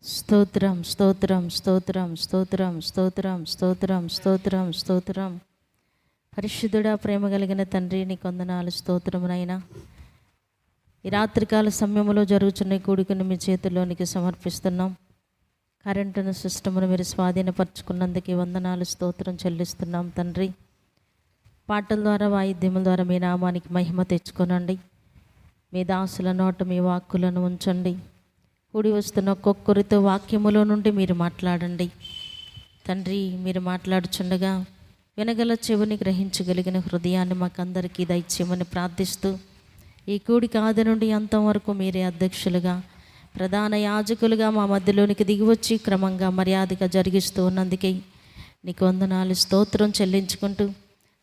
స్తోత్రం స్తోత్రం స్తోత్రం స్తోత్రం స్తోత్రం స్తోత్రం స్తోత్రం స్తోత్రం. పరిశుద్ధుడా, ప్రేమ కలిగిన తండ్రి, నీ కొందనాలు స్తోత్రమునైనా. ఈ రాత్రికాల సమయంలో జరుగుతున్న కూడికను మీ చేతుల్లోనికి సమర్పిస్తున్నాం. కరెంటును సిస్టమును మీరు స్వాధీనపరచుకున్నందుకు వందనాలు, స్తోత్రం చెల్లిస్తున్నాం తండ్రి. పాటల ద్వారా, వాయిద్యముల ద్వారా మీ నామానికి మహిమ తెచ్చుకొనండి. మీ దాసుల నోట మీ వాక్కులను ఉంచండి. కూడి వస్తున్న ఒక్కొక్కరితో వాక్యములో నుండి మీరు మాట్లాడండి తండ్రి. మీరు మాట్లాడుచుండగా వినగల చెవిని, గ్రహించగలిగిన హృదయాన్ని మాకందరికీ దయచేయమని ప్రార్థిస్తూ, ఈ కూడిక ఆది నుండి అంతం వరకు మీరే అధ్యక్షులుగా, ప్రధాన యాజకులుగా మా మధ్యలోనికి దిగివచ్చి క్రమంగా మర్యాదగా జరిగిస్తూ ఉన్నందుకే నీకు వందనాలు, స్తోత్రం చెల్లించుకుంటూ,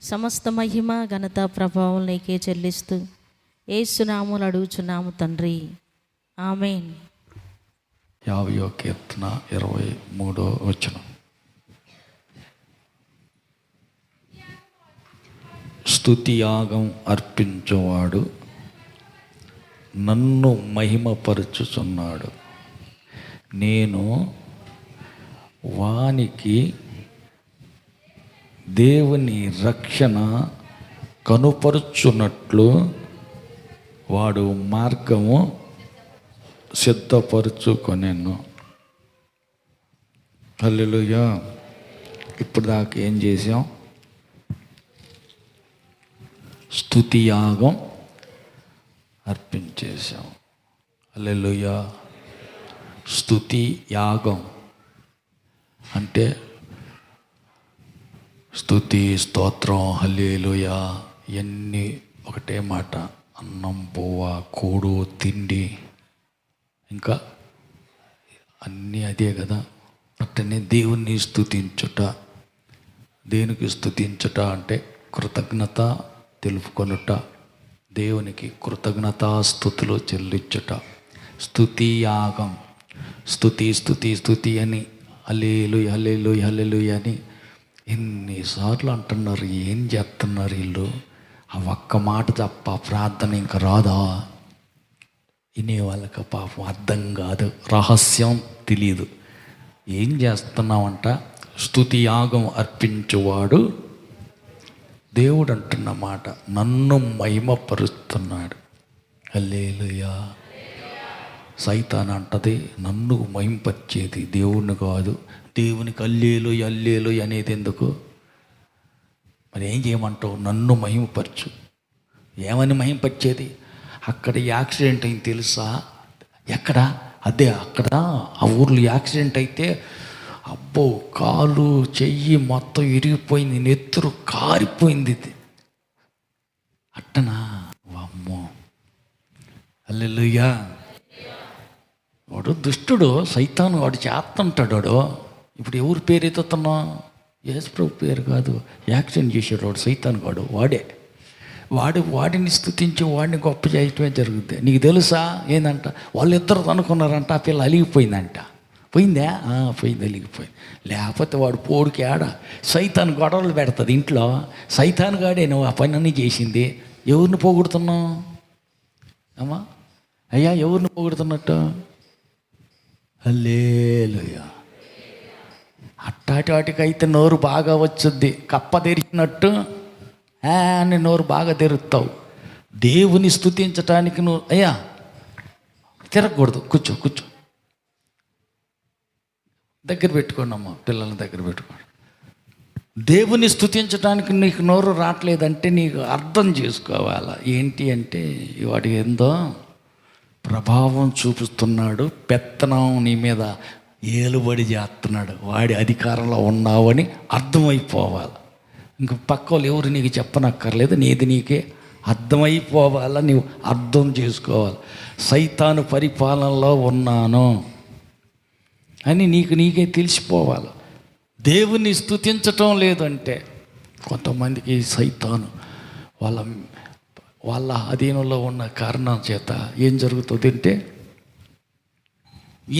సమస్త మహిమ ఘనత ప్రభావం నీకే చెల్లిస్తూ యేసు నామములో అడుగుచున్నాము తండ్రి, ఆమేన్. 50వ కీర్తన 23వ వచనం. స్తుతియాగం అర్పించువాడు నన్ను మహిమపరచుచున్నాడు. నేను వానికి దేవుని రక్షణ కనుపరుచున్నట్లు వాడు మార్గము సిద్ధపరచుకొనెను. హల్లెలూయా. ఇప్పుడు దాకా ఏం చేసాం? స్తుతియాగం అర్పించేసాం. హల్లెలూయా. స్తుతి యాగం అంటే స్తుతి, స్తోత్రం, హల్లెలూయా ఇవన్నీ ఒకటే మాట. అన్నం, పువ్వ, కూడు, తిండి, ఇంకా అన్నీ అదే కదా. అట్టనే దేవుణ్ణి స్తుతించుట. దేనికి స్తుతించుట అంటే కృతజ్ఞత తెలుపుకొనుట, దేవునికి కృతజ్ఞతాస్తుతులు చెల్లించుట. స్తుతి యాగం. స్తుతి స్తుతి స్తుతి అని, హల్లెలూయా హల్లెలూయా హల్లెలూయా అని ఎన్నిసార్లు అంటున్నారు. ఏం చేస్తున్నారు వీళ్ళు? ఆ ఒక్క మాట తప్ప ప్రార్థన ఇంకా రాదా? వినే వాళ్ళకి పాపం అర్థం కాదు, రహస్యం తెలియదు. ఏం చేస్తున్నామంట? స్తుతి యాగం అర్పించువాడు దేవుడు అంటున్న మాట, నన్ను మహిమపరుస్తున్నాడు. హల్లెలూయా. సైతాన్ అంటది నన్ను మహిమపరిచేది దేవుడిని కాదు. దేవునికి హల్లెలూయా హల్లెలూయా అనేది ఎందుకు? మరి ఏం చేయమంటావు? నన్ను మహిమపరచు. ఏమని మహిమపరిచేది? అక్కడ యాక్సిడెంట్ అయింది తెలుసా? ఎక్కడ? అదే అక్కడ ఆ ఊర్లో యాక్సిడెంట్ అయితే అబ్బో, కాలు చెయ్యి మొత్తం ఇరిగిపోయింది, నెత్తురు కారిపోయింది. అట్టనా? అమ్మో, హల్లెలూయా. వాడు దుష్టుడు, సైతాను, వాడు చేస్తుంటాడు. వాడు ఇప్పుడు ఎవరి పేరు ఎత్తుతున్నా? యేసుప్రభు పేరు కాదు. యాక్సిడెంట్ చేసాడు వాడు, సైతాను వాడు. వాడిని స్తుతించి వాడిని గొప్ప చేయటమే జరుగుద్ది. నీకు తెలుసా ఏందంట? వాళ్ళిద్దరు అనుకున్నారంట ఆ పిల్ల అలిగిపోయిందంట. పోయిందా? పోయింది, అలిగిపోయింది. లేకపోతే వాడు పోడికి ఆడ సైతాను గొడవలు పెడుతుంది ఇంట్లో. సైతాను గాడే నువ్వు ఆ పని అన్నీ చేసింది. ఎవరిని పోగొడుతున్నావు అమ్మా? అయ్యా, ఎవరిని పోగొడుతున్నట్టు? హల్లెలూయా. అట్టాటి వాటికైతే నోరు బాగా వచ్చుద్ది, కప్ప తెరిచినట్టు అని నోరు బాగా తెరుస్తావు. దేవుని స్తుతించటానికి నువ్వు అయ్యా తిరగకూడదు. కూర్చో కూర్చో, దగ్గర పెట్టుకోండి అమ్మ, పిల్లల్ని దగ్గర పెట్టుకోండి. దేవుని స్తుతించడానికి నీకు నోరు రావట్లేదంటే నీకు అర్థం చేసుకోవాలా. ఏంటి అంటే వాడు ఏందో ప్రభావం చూపిస్తున్నాడు, పెత్తనం నీ మీద ఏలుబడి చేస్తున్నాడు, వాడి అధికారంలో ఉన్నావని అర్థమైపోవాలి. ఇంక పక్క వాళ్ళు ఎవరు నీకు చెప్పనక్కర్లేదు, నీది నీకే అర్థమైపోవాలా. నీవు అర్థం చేసుకోవాలి. సైతాను పరిపాలనలో ఉన్నాను అని నీకే తెలిసిపోవాలి. దేవుని స్తుతించటం లేదంటే కొంతమందికి సైతాను వాళ్ళ అధీనంలో ఉన్న కారణం చేత ఏం జరుగుతుంది అంటే,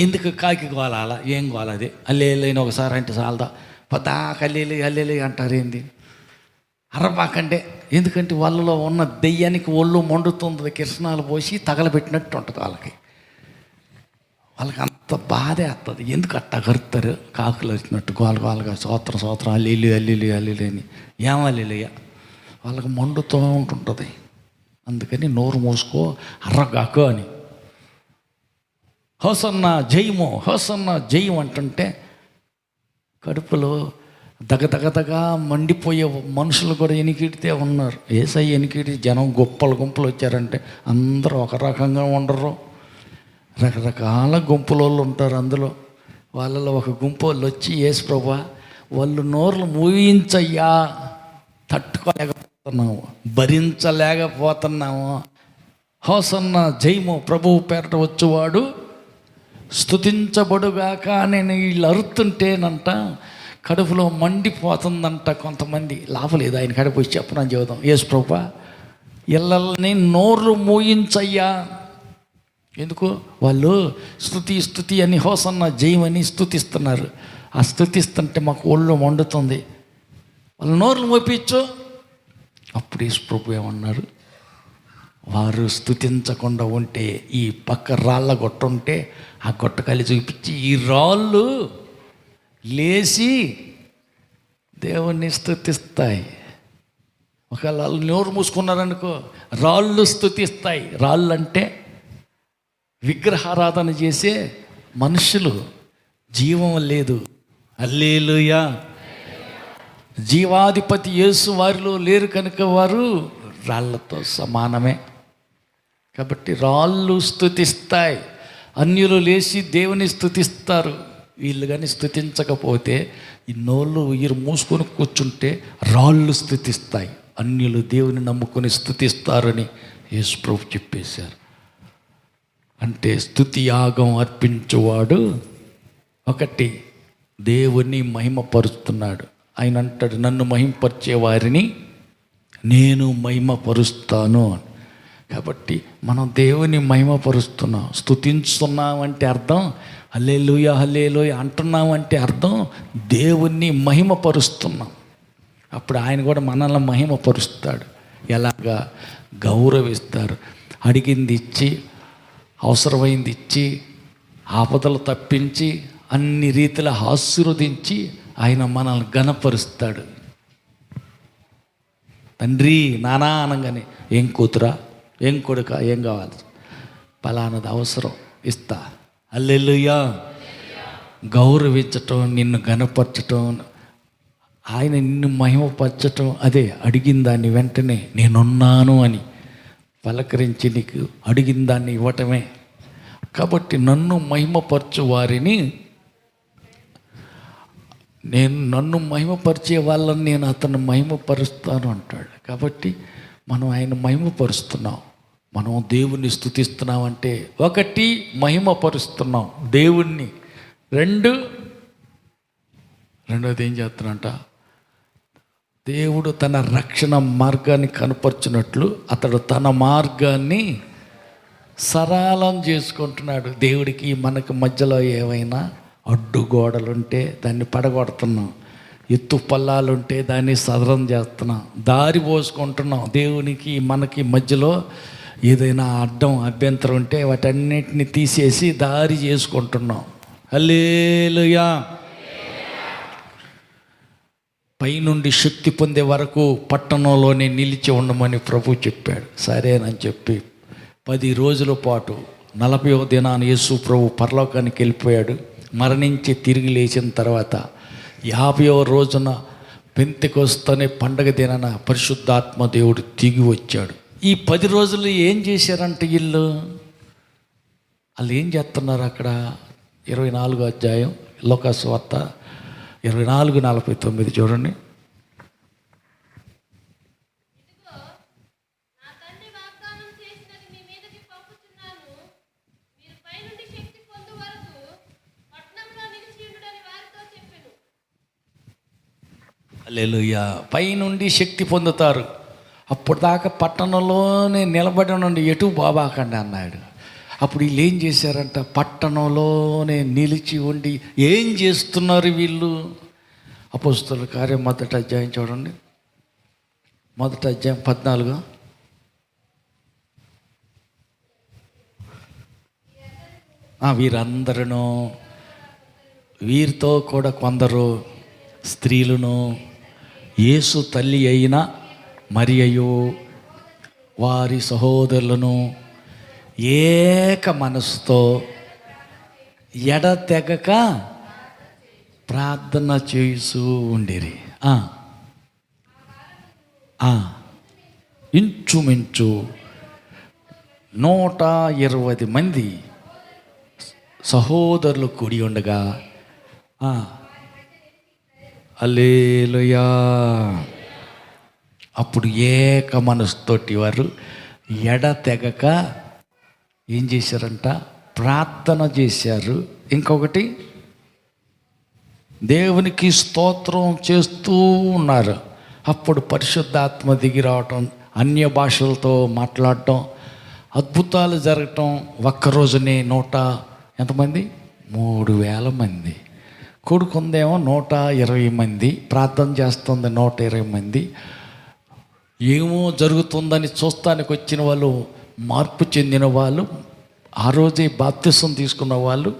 ఎందుకు కాకి గోలాలా? ఏం గోలది? అల్లేలేని ఒకసారి అంటే చాలదా? పదా కల్లేలు అంటారు. ఏంది అరబాకంటే? ఎందుకంటే వాళ్ళలో ఉన్న దెయ్యానికి ఒళ్ళు మండుతుంది, కిరసనాలు పోసి తగలబెట్టినట్టు ఉంటుంది వాళ్ళకి. అంత బాధేస్తుంది. ఎందుకు అట్టా కరుతారు? కాకులు వచ్చినట్టు గోలగోలగా సంవత్సరం అల్లీలు అని. ఏం అల్లీలయ్య? వాళ్ళకి మండుతూ ఉంటుంటుంది. అందుకని నోరు మూసుకో, అర్రగాకు అని. హోసన్న జయము అంటుంటే కడుపులో దగదగదగా మండిపోయే మనుషులు కూడా ఎనికిడితే ఉన్నారు. యేసయ్య ఎనికిడి జనం గుంపులు వచ్చారంటే అందరూ ఒక రకంగా ఉండరు, రకరకాల గుంపులోళ్ళు ఉంటారు. అందులో వాళ్ళలో ఒక గుంపు వాళ్ళు వచ్చి, యేసు ప్రభువా వాళ్ళు నోర్లు మూయించయ్యా, తట్టుకోలేకపోతున్నాము, భరించలేకపోతున్నాము. హోసన్న జయము, ప్రభువు పేరట వచ్చేవాడు స్తుతించబడుగాక నేను వీళ్ళు అరుతుంటేనంట కడుపులో మండిపోతుందంట. కొంతమంది లాభలేదు, ఆయన కడుపు వచ్చి చెప్పనా జీవితం, యేసు ప్రభువా ఇళ్ళని నోర్లు మూయించయ్యా. ఎందుకు? వాళ్ళు స్తుతి అని హోసన్న జయమని స్తుతిస్తున్నారు. ఆ స్తుతిస్తుంటే మాకు ఒళ్ళు మండుతుంది, వాళ్ళు నోర్లు మోపించు. అప్పుడు యేసు ప్రభు ఏమన్నారు? వారు స్తుతించకుండా ఉంటే ఈ పక్క రాళ్ళ గొట్ట ఉంటే ఆ గొట్ట కలిసి చూపించి, ఈ రాళ్ళు లేచి దేవుణ్ణి స్తుతిస్తాయి. ఒకవేళ వాళ్ళు నోరు మూసుకున్నారనుకో, రాళ్ళు స్తుతిస్తాయి. రాళ్ళు అంటే విగ్రహారాధన చేసే మనుషులు, జీవం లేదు. హల్లెలూయా. జీవాధిపతి యేసు వారిలో లేరు కనుక వారు రాళ్ళతో సమానమే. కాబట్టి రాళ్ళు స్తుతిస్తాయి, అన్యులు లేచి దేవుని స్తుతిస్తారు. వీళ్ళు కానీ స్తుతించకపోతే, ఈ నోళ్ళు వీరు మూసుకొని కూర్చుంటే రాళ్ళు స్తుతిస్తాయి, అన్యులు దేవుని నమ్ముకొని స్తుతిస్తారని యేసు ప్రభు చెప్పేశారు. అంటే స్తుతి యాగం అర్పించువాడు ఒకటి దేవుని మహిమపరుస్తున్నాడు. ఆయన అంటాడు, నన్ను మహిమపరిచే వారిని నేను మహిమపరుస్తాను. కాబట్టి మనం దేవుని మహిమపరుస్తున్నాం, స్తుతించుతున్నామంటే అర్థం, హల్లెలూయా అంటున్నామంటే అర్థం దేవుణ్ణి మహిమపరుస్తున్నాం. అప్పుడు ఆయన కూడా మనల్ని మహిమపరుస్తాడు. ఎలాగా? గౌరవిస్తారు. అడిగింది ఇచ్చి, అవసరమైంది ఇచ్చి, ఆపదలు తప్పించి, అన్ని రీతిలో ఆశీర్వదించి ఆయన మనల్ని ఘనపరుస్తాడు. తండ్రి నానా అనగానే, ఏం కూతురా, ఏం కొడుక, ఏం కావాలి, పలానది అవసరం, ఇస్తా. హల్లెలూయా. గౌరవించటం, నిన్ను ఘనపరచటం, ఆయన నిన్ను మహిమపరచటం, అదే అడిగిన దాన్ని వెంటనే నేనున్నాను అని పలకరించి నీకు అడిగిన దాన్ని ఇవ్వటమే. కాబట్టి నన్ను మహిమపరచు వారిని నన్ను మహిమపరిచే వాళ్ళని నేను అతను మహిమపరుస్తాను అంటాడు. కాబట్టి మనం ఆయన మహిమపరుస్తున్నాం, మనం దేవుణ్ణి స్తుతిస్తున్నాం. అంటే ఒకటి మహిమపరుస్తున్నాం దేవుణ్ణి, రెండోది ఏం చేస్తున్నాంట, దేవుడు తన రక్షణ మార్గాన్ని కనపరుచున్నట్లు అతడు తన మార్గాన్ని సరళం చేసుకుంటున్నాడు. దేవుడికి మనకు మధ్యలో ఏవైనా అడ్డుగోడలుంటే దాన్ని పడగొడుతున్నాం, ఎత్తు పల్లాలుంటే దాన్ని సదరం చేస్తున్నాం, దారి పోసుకుంటున్నాం. దేవునికి మనకి మధ్యలో ఏదైనా అడ్డం అభ్యంతరం ఉంటే వాటన్నిటిని తీసేసి దారి చేసుకుంటున్నాం. హల్లెలూయా. పైనుండి శక్తి పొందే వరకు పట్టణంలోనే నిలిచి ఉండమని ప్రభు చెప్పాడు. సరేనని చెప్పి 10 రోజుల పాటు 40వ దినాన యేసు ప్రభు పరలోకానికి వెళ్ళిపోయాడు. మరణించి తిరిగి లేచిన తర్వాత 50వ రోజున పెంతెకొస్తనే పండగ దినాన పరిశుద్ధాత్మ దేవుడు దిగి వచ్చాడు. ఈ 10 రోజులు ఏం చేశారంటే వాళ్ళు ఏం చేస్తున్నారు అక్కడ? 24వ అధ్యాయం లోకాసు వార్త 24:49 చూడండి. హల్లెలూయా. పైనుండి శక్తి పొందుతారు. అప్పుడు దాకా పట్టణంలోనే నిలబడి ఉండి ఎటు బాబాకండి అన్నాడు. అప్పుడు వీళ్ళు ఏం చేశారంట? పట్టణంలోనే నిలిచి ఉండి ఏం చేస్తున్నారు వీళ్ళు? అపోస్తలుల కార్యం 1వ అధ్యాయం చూడండి, 1వ అధ్యాయం 14. వీరందరూ, వీరితో కూడా కొందరు స్త్రీలను, యేసు తల్లి అయిన మరియయు వారి సహోదరులను ఏక మనసుతో ఎడతెగక ప్రార్థన చేస్తూ ఉండిరి. ఇంచుమించు 120 మంది సహోదరులు కూడి ఉండగా, హల్లెలూయా, అప్పుడు ఏక మనసుతోటి వారు ఎడతెగక ఏం చేశారంట? ప్రార్థన చేశారు. ఇంకొకటి, దేవునికి స్తోత్రం చేస్తూ ఉన్నారు. అప్పుడు పరిశుద్ధాత్మ దిగి రావటం, అన్య భాషలతో మాట్లాడటం, అద్భుతాలు జరగటం. ఒక్కరోజునే ఎంతమంది? 3,000 మంది. కొడుకుందేమో 120 మంది, ప్రార్థన చేస్తుంది 120 మంది. ఏమో జరుగుతుందని చూస్తానికి వచ్చిన వాళ్ళు, మార్పు చెందిన వాళ్ళు, ఆ రోజే బాప్తిసం తీసుకున్న వాళ్ళు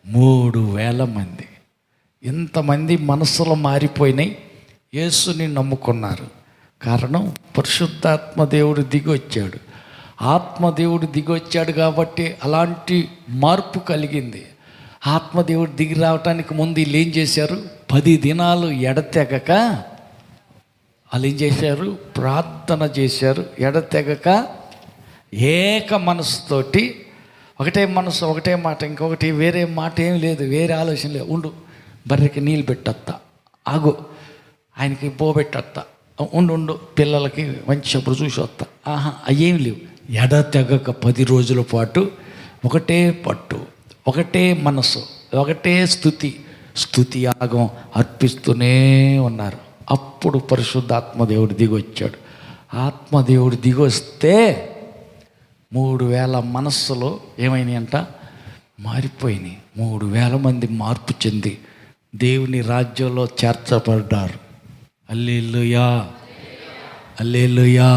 3,000 మంది. ఇంతమంది మనసులో మారిపోయినాయి, యేసుని నమ్ముకున్నారు. కారణం పరిశుద్ధాత్మ దేవుడు దిగి వచ్చాడు. ఆత్మదేవుడు దిగి వచ్చాడు కాబట్టి అలాంటి మార్పు కలిగింది. ఆత్మదేవుడు దిగి రావటానికి ముందు వీళ్ళు ఏం చేశారు? 10 దినాలు ఎడతెగక వాళ్ళు ఏం చేశారు? ప్రార్థన చేశారు. ఎడతెగక ఏక మనసుతోటి, ఒకటే మనసు, ఒకటే మాట, ఇంకొకటి వేరే మాట ఏం లేదు, వేరే ఆలోచన లేదు. ఉండు, బర్రెకి నీళ్ళు పెట్టత్తా, ఆగు, ఆయనకి పోబెట్టత్తా, ఉండు, పిల్లలకి మంచి చెప్పుడు చూసి వస్తా, అయ్యేం లేవు. ఎడతెగక 10 రోజుల పాటు ఒకటే పట్టు, ఒకటే మనసు, ఒకటే స్తుతి యాగం అర్పిస్తూనే ఉన్నారు. అప్పుడు పరిశుద్ధాత్మదేవుడు దిగి వచ్చాడు. ఆత్మదేవుడు దిగి వస్తే 3,000 మనస్సులో ఏమైనాయి అంట? మారిపోయినాయి. 3,000 మంది మార్పు చెంది దేవుని రాజ్యంలో చేర్చబడ్డారు. హల్లెలూయా, హల్లెలూయా.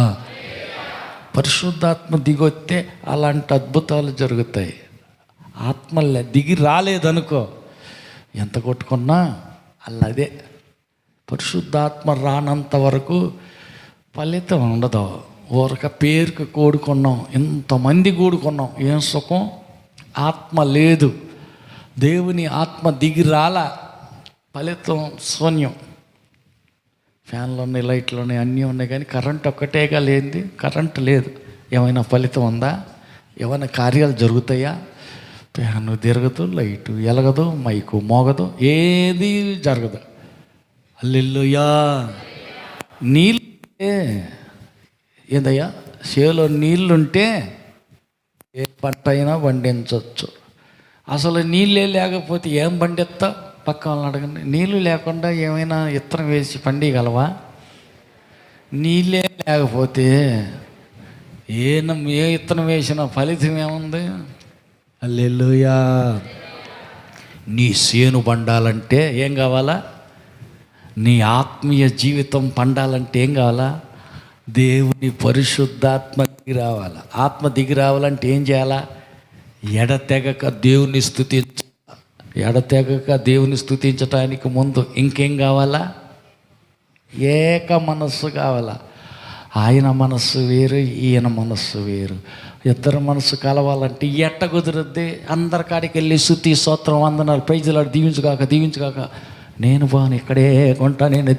పరిశుద్ధాత్మ దిగొస్తే అలాంటి అద్భుతాలు జరుగుతాయి. ఆత్మ దిగి రాలేదనుకో, ఎంత కొట్టుకున్నా అదే. పరిశుద్ధాత్మ రానంత వరకు ఫలితం ఉండదు. ఊరక పేరుకి కూడుకున్నాం, ఇంతమంది కూడుకున్నాం, ఏం సుఖం? ఆత్మ లేదు, దేవుని ఆత్మ దిగి రాలా, ఫలితం శూన్యం. ఫ్యాన్లు ఉన్నాయి, లైట్లు ఉన్నాయి, అన్నీ ఉన్నాయి, కానీ కరెంట్ ఒక్కటేగా లేనిది. కరెంటు లేదు, ఏమైనా ఫలితం ఉందా? ఏమైనా కార్యాలు జరుగుతాయా? ఫ్యాను తిరగదు, లైటు ఎలగదు, మైకు మోగదు, ఏది జరగదు. హల్లెలూయా. నీళ్ళు ఏందయ్యా? చేలో నీళ్ళుంటే ఏ పంట అయినా పండించవచ్చు. అసలు నీళ్ళే లేకపోతే ఏం పండిస్తా? పక్క వాళ్ళని అడగండి. నీళ్ళు లేకుండా ఏమైనా విత్తనం వేసి పండియగలవా? నీళ్ళే లేకపోతే ఏ విత్తనం వేసినా ఫలితం ఏముంది? హల్లెలూయా. నీ సేను పండాలంటే ఏం కావాలా? నీ ఆత్మీయ జీవితం పండాలంటే ఏం కావాలా? దేవుని పరిశుద్ధాత్మ దిగి రావాలా. ఆత్మ దిగి రావాలంటే ఏం చేయాలా? ఎడతెగక దేవుని ఎడతెగక దేవుని స్తుతించటానికి ముందు ఇంకేం కావాలా? ఏక మనస్సు కావాలా. ఆయన మనస్సు వేరు, ఈయన మనస్సు వేరు. ఇద్దరు మనస్సు కలవాలంటే ఎట్ట కుదురుద్ది? అందరికాడికి వెళ్ళి స్తుతి, స్తోత్రం, వందనాలు, ప్రైజులాడు, దీవించుగాక, నేను బాను ఇక్కడే కొంటా, నేను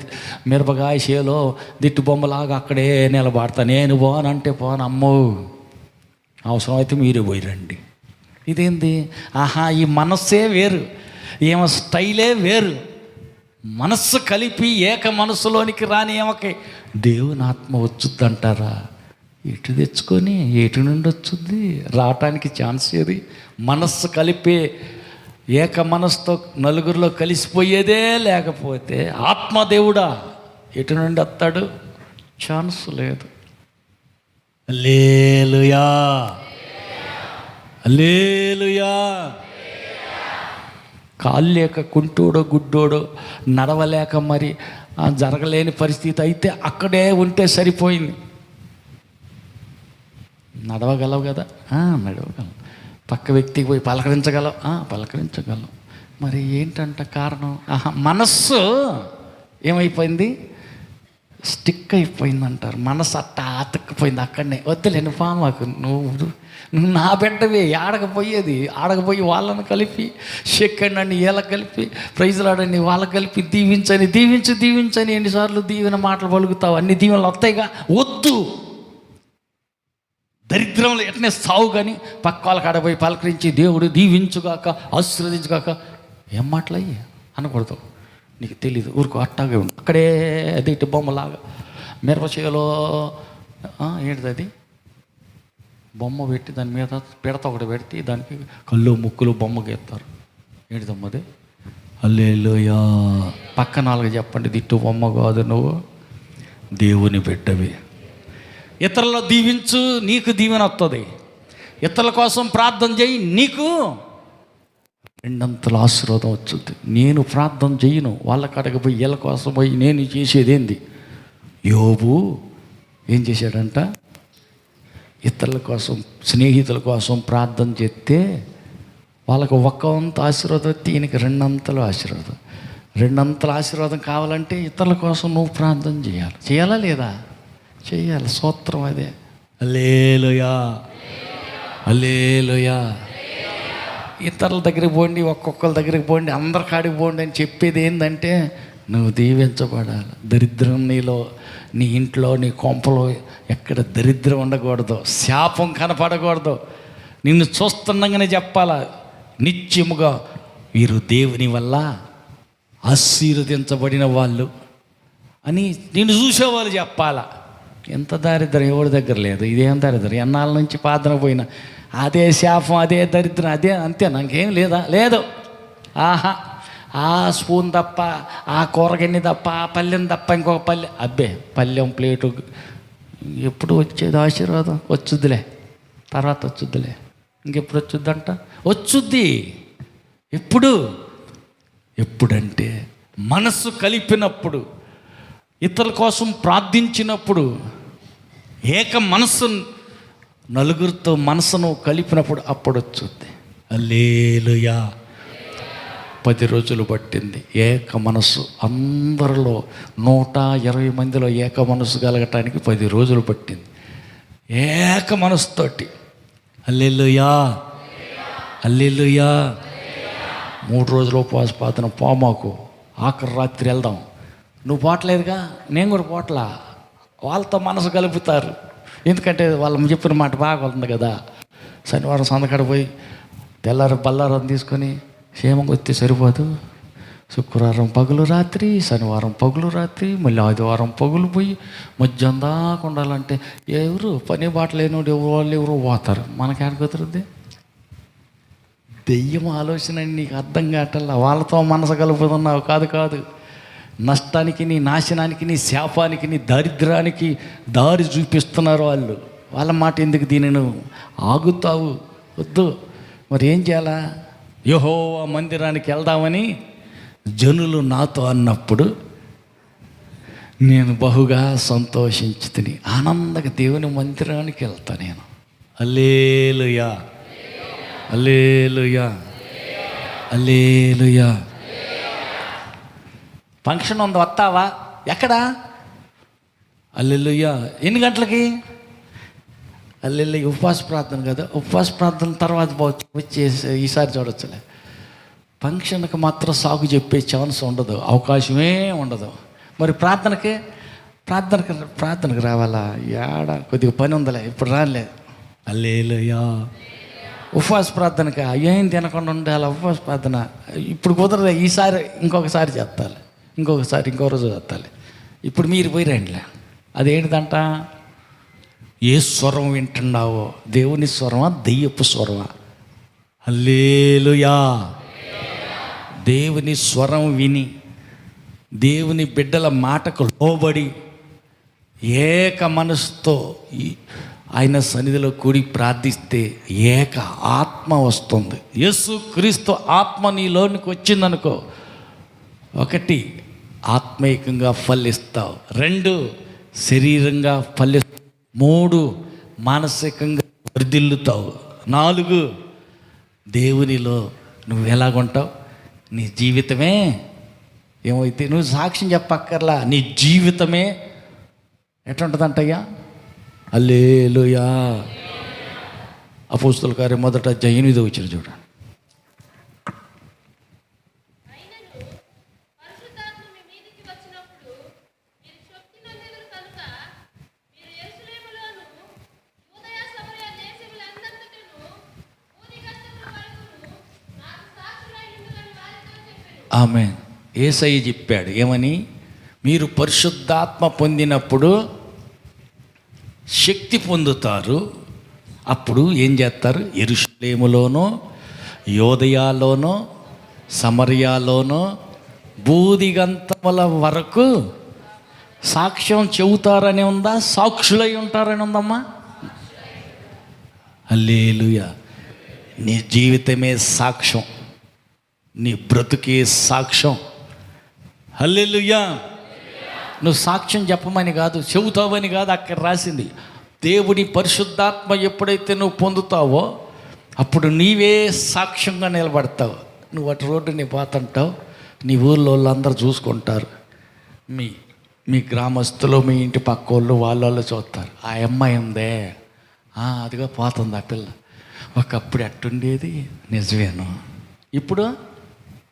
మిరపకాయ చేలో దిట్టు బొమ్మలాగా అక్కడే నిలబడతా, నేను పోనంటే పోను. అమ్మో, అవసరమైతే మీరే పోయిరండి. ఇదేంది? ఈ మనస్సే వేరు, ఏమో స్టైలే వేరు. మనస్సు కలిపి ఏక మనస్సులోనికి రాని ఏమకి దేవుని ఆత్మ వచ్చుద్దంటారా? ఎటు తెచ్చుకొని ఎటు నుండి వచ్చుద్ది? రావటానికి ఛాన్స్ ఏది? మనస్సు కలిపే ఏక మనసుతో నలుగురిలో కలిసిపోయేదే లేకపోతే ఆత్మదేవుడా ఎటు నుండి వస్తాడు? ఛాన్స్ లేదు. హల్లెలూయా, హల్లెలూయా. కాళ్ళు లేక కుంటోడో గుడ్డోడో నడవలేక మరి జరగలేని పరిస్థితి అయితే అక్కడే ఉంటే సరిపోయింది. నడవగలవు కదా? నడవగలవు. పక్క వ్యక్తికి పోయి పలకరించగలం. మరి ఏంటంట కారణం? మనస్సు ఏమైపోయింది? స్టిక్ అయిపోయింది అంటారు. మనసు అట్ట అతుక్కుపోయింది అక్కడనే. వద్దులే నువ్వు మాకు నువ్వు నా బిడ్డవే. ఆడకపోయి వాళ్ళని కలిపి సెకండ్ అని వీళ్ళకి కలిపి ప్రైజ్లాడని వాళ్ళకి కలిపి దీవించని ఎన్నిసార్లు దీవెన మాటలు పలుకుతావు? అన్ని దీవెనలు వస్తాయిగా. వద్దు, దరిద్రంలో ఎట్నే సావు. కానీ పక్క వాళ్ళకి ఆడపోయి పలకరించి దేవుడు దీవించుగాక ఆశీర్వదించుగాక ఏం మాటలయ్యి అనకూడదు. నీకు తెలీదు, ఊరుకో అట్టాగే ఉంది. అక్కడే అది ఇటు బొమ్మలాగా మిరపచేలో ఏంటిది అది బొమ్మ పెట్టి దాని మీద పిడత ఒకటి పెడితే దానికి కళ్ళు ముక్కులు బొమ్మ గీస్తారు. ఏంటిదమ్మది? హల్లెలూయా. పక్క నాలుగు చెప్పండి, దిట్టు బొమ్మ కాదు, నువ్వు దేవుని బిడ్డవి. ఇతరులు దీవించు, నీకు దీవెన వస్తుంది. ఇతరుల కోసం ప్రార్థన చేయి, నీకు రెండంతల ఆశీర్వాదం వచ్చింది. నేను ప్రార్థన చేయను, వాళ్ళ కాడకి పోయి వీళ్ళ కోసం పోయి నేను చేసేది ఏంది? యోబు ఏం చేశాడంట? ఇతరుల కోసం, స్నేహితుల కోసం ప్రార్థన చేస్తే వాళ్ళకు ఒక్కంత ఆశీర్వాదం వస్తే ఈయనకి రెండంతల ఆశీర్వాదం. రెండంతల ఆశీర్వాదం కావాలంటే ఇతరుల కోసం నువ్వు ప్రార్థన చేయాలా లేదా? చేయాలి. స్తోత్రం. అదే హల్లెలూయా, హల్లెలూయా. ఇతరుల దగ్గరికి పోండి, ఒక్కొక్కరి దగ్గరికి పోండి, అందరి కాడికి పోండి అని చెప్పేది ఏంటంటే నువ్వు దీవించబడాలి. దరిద్రం నీలో, నీ ఇంట్లో, నీ కొంపలో ఎక్కడ దరిద్రం ఉండకూడదు, శాపం కనపడకూడదు. నిన్ను చూస్తుండగానే చెప్పాలా, నిత్యముగా వీరు దేవుని వల్ల ఆశీర్వదించబడిన వాళ్ళు అని నిన్ను చూసేవాళ్ళు చెప్పాలా. ఎంత దారిద్రం ఎవరి దగ్గర లేదు. ఇదేం దారిద్రం? ఎన్నాళ్ళ నుంచి ప్రార్థన పోయినా అదే శాపం, అదే దరిద్రం, అదే అంతే. నాకేం లేదా? లేదు. ఆ స్పూన్ తప్ప, ఆ కూరగిన్నె తప్ప, ఆ పల్లెం తప్ప ఇంకొక పల్లె, అబ్బే పల్లెం ప్లేటు ఎప్పుడు వచ్చేది ఆశీర్వాదం? వచ్చుద్దిలే, తర్వాత వచ్చుద్దిలే. ఇంకెప్పుడు వచ్చుద్దంట? వచ్చుద్ది. ఎప్పుడంటే మనసు కలిపినప్పుడు, ఇతరుల కోసం ప్రార్థించినప్పుడు, ఏక మనస్సు నలుగురితో మనసును కలిపినప్పుడు అప్పుడు వచ్చుద్ది. హల్లెలూయా. 10 రోజులు పట్టింది ఏక మనస్సు. అందరిలో 120 మందిలో ఏక మనస్సు కలగటానికి 10 రోజులు పట్టింది. ఏక మనస్సుతోటి. హల్లెలూయా, హల్లెలూయా. 3 రోజులు ఉపవాస ప్రార్థన. పోమాకు, ఆఖరి రాత్రి వెళ్దాం. నువ్వు పోవట్లేదుగా, నేను కూడా పోట్లా. వాళ్ళతో మనసు కలుపుతారు. ఎందుకంటే వాళ్ళు చెప్పిన మాట బాగా ఉంది కదా. శనివారం సందకాడ పోయి తెల్లారు బల్లారం తీసుకొని క్షేమంగా వస్తే సరిపోదు. శుక్రవారం పగులు రాత్రి, శనివారం పగులు రాత్రి, మళ్ళీ ఆదివారం పగులు పోయి మధ్యాహ్నం దాకా ఉండాలంటే ఎవరు పని బాట లేనివాడు ఎవరు పోతారు. మనకేడ కుదురుద్ది? దెయ్యం ఆలోచన నీకు అర్థం కావట్లా. వాళ్ళతో మనసు కలుపుతున్నావు. కాదు. నష్టానికి, నీ నాశనానికి, నీ శాపానికి, నీ దరిద్రానికి దారి చూపిస్తున్నారు వాళ్ళు. వాళ్ళ మాట ఎందుకు దీనిని ఆగుతావు? వద్దు. మరి ఏం చేయాలా? యెహోవా మందిరానికి వెళ్దామని జనులు నాతో అన్నప్పుడు నేను బహుగా సంతోషించి తిని ఆనందంగా దేవుని మందిరానికి వెళ్తా నేను. హల్లెలూయా, హల్లెలూయా, హల్లెలూయా. ఫంక్షన్ ఉంది, వస్తావా? ఎక్కడా? హల్లెలూయా. ఎన్ని గంటలకి? హల్లెలూయా. ఉపవాస ప్రార్థన కదా, ఉపవాస ప్రార్థన తర్వాత వచ్చి ఈసారి చూడొచ్చులే. ఫంక్షన్కి మాత్రం సాగు చెప్పే ఛాన్స్ ఉండదు, అవకాశమే ఉండదు. మరి ప్రార్థనకి రావాలా? ఏడా కొద్దిగా పని ఉందిలే, ఇప్పుడు రాలే. హల్లెలూయా. ఉపవాస ప్రార్థనకి ఏం తినకుండా ఉండాలి. ఉపవాస ప్రార్థన ఇప్పుడు కుదరదు. ఈసారి ఇంకొకసారి చేస్తాలి, ఇంకో రోజు చేస్తాలి. ఇప్పుడు మీరు పోయి రండిలే. అదేంటిదంట? ఏ స్వరం వింటున్నావో, దేవుని స్వరమా, దెయ్యపు స్వరమా? హల్లెలూయా. దేవుని స్వరం విని, దేవుని బిడ్డల మాటకు లోబడి, ఏక మనసుతో ఆయన సన్నిధిలో కూడి ప్రార్థిస్తే ఏక ఆత్మ వస్తుంది. యేసు క్రీస్తు ఆత్మ నీలోనికి వచ్చిందనుకో, 1 ఆత్మీయంగా ఫలిస్తావు, 2 శరీరంగా ఫలిస్తావు, 3 మానసికంగా వర్ధిల్లుతావు, 4 దేవునిలో నువ్వు ఎలాగుంటావు, నీ జీవితమే ఏమైతే నువ్వు సాక్ష్యం చెప్పక్కర్లా, నీ జీవితమే ఎట్లుంటుందంటయ్యా. హల్లెలూయా. అపోస్తలుల కార్యం 1:8 వచ్చిన చూడండి. ఆమె యేసయ్య చెప్పాడు ఏమని, మీరు పరిశుద్ధాత్మ పొందినప్పుడు శక్తి పొందుతారు, అప్పుడు ఏం చేస్తారు, యెరూషలేములోనో యోదయలోనో సమరయలోనో బూదిగంతముల వరకు సాక్ష్యం చెబుతారని ఉందా, సాక్షులై ఉంటారని ఉందమ్మా. హల్లెలూయా. నీ జీవితమే సాక్ష్యం, నీ బ్రతుకే సాక్ష్యం. హల్లెలూయా. నువ్వు సాక్ష్యం చెప్పమని కాదు, చెబుతావని కాదు అక్కడ రాసింది. దేవుని పరిశుద్ధాత్మ ఎప్పుడైతే నువ్వు పొందుతావో అప్పుడు నీవే సాక్ష్యంగా నిలబడతావు. నువ్వు అటు రోడ్డుని పోతుంటావు, నీ ఊళ్ళో వాళ్ళందరూ చూసుకుంటారు, మీ గ్రామస్తులు, మీ ఇంటి పక్క వాళ్ళు చూస్తారు. ఆ అమ్మాయి ఉందే, అదిగా పోతుంది ఆ పిల్ల, ఒకప్పుడు ఎట్టుండేది, నిజమేను. ఇప్పుడు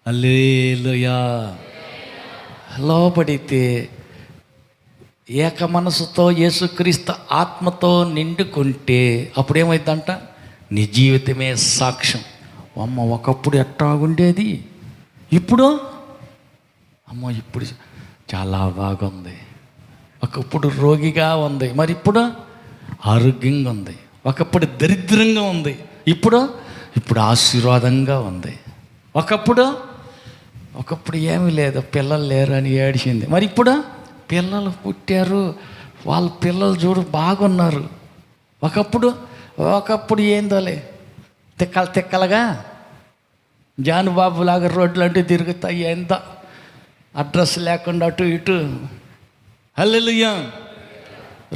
హల్లెలూయా. లోబడితే ఏక మనసుతో యేసుక్రీస్తు ఆత్మతో నిండుకుంటే అప్పుడు ఏమైందంట, నీ జీవితమే సాక్ష్యం. అమ్మ ఒకప్పుడు ఎట్టాగుండేది, ఇప్పుడు అమ్మ ఇప్పుడు చాలా బాగుంది. ఒకప్పుడు రోగిగా ఉంది, మరి ఇప్పుడు ఆరోగ్యంగా ఉంది. ఒకప్పుడు దరిద్రంగా ఉంది, ఇప్పుడు ఆశీర్వాదంగా ఉంది. ఒకప్పుడు ఏమీ లేదు, పిల్లలు లేరు అని ఏడిచింది, మరి ఇప్పుడు పిల్లలు పుట్టారు, వాళ్ళ పిల్లలు చూడు బాగున్నారు. ఒకప్పుడు ఏందోలే తిక్కలుగా జానుబాబులాగా రోడ్లు అంటూ తిరుగుతాయి, ఎంత అడ్రస్ లేకుండా అటు ఇటు. హల్లెలూయా.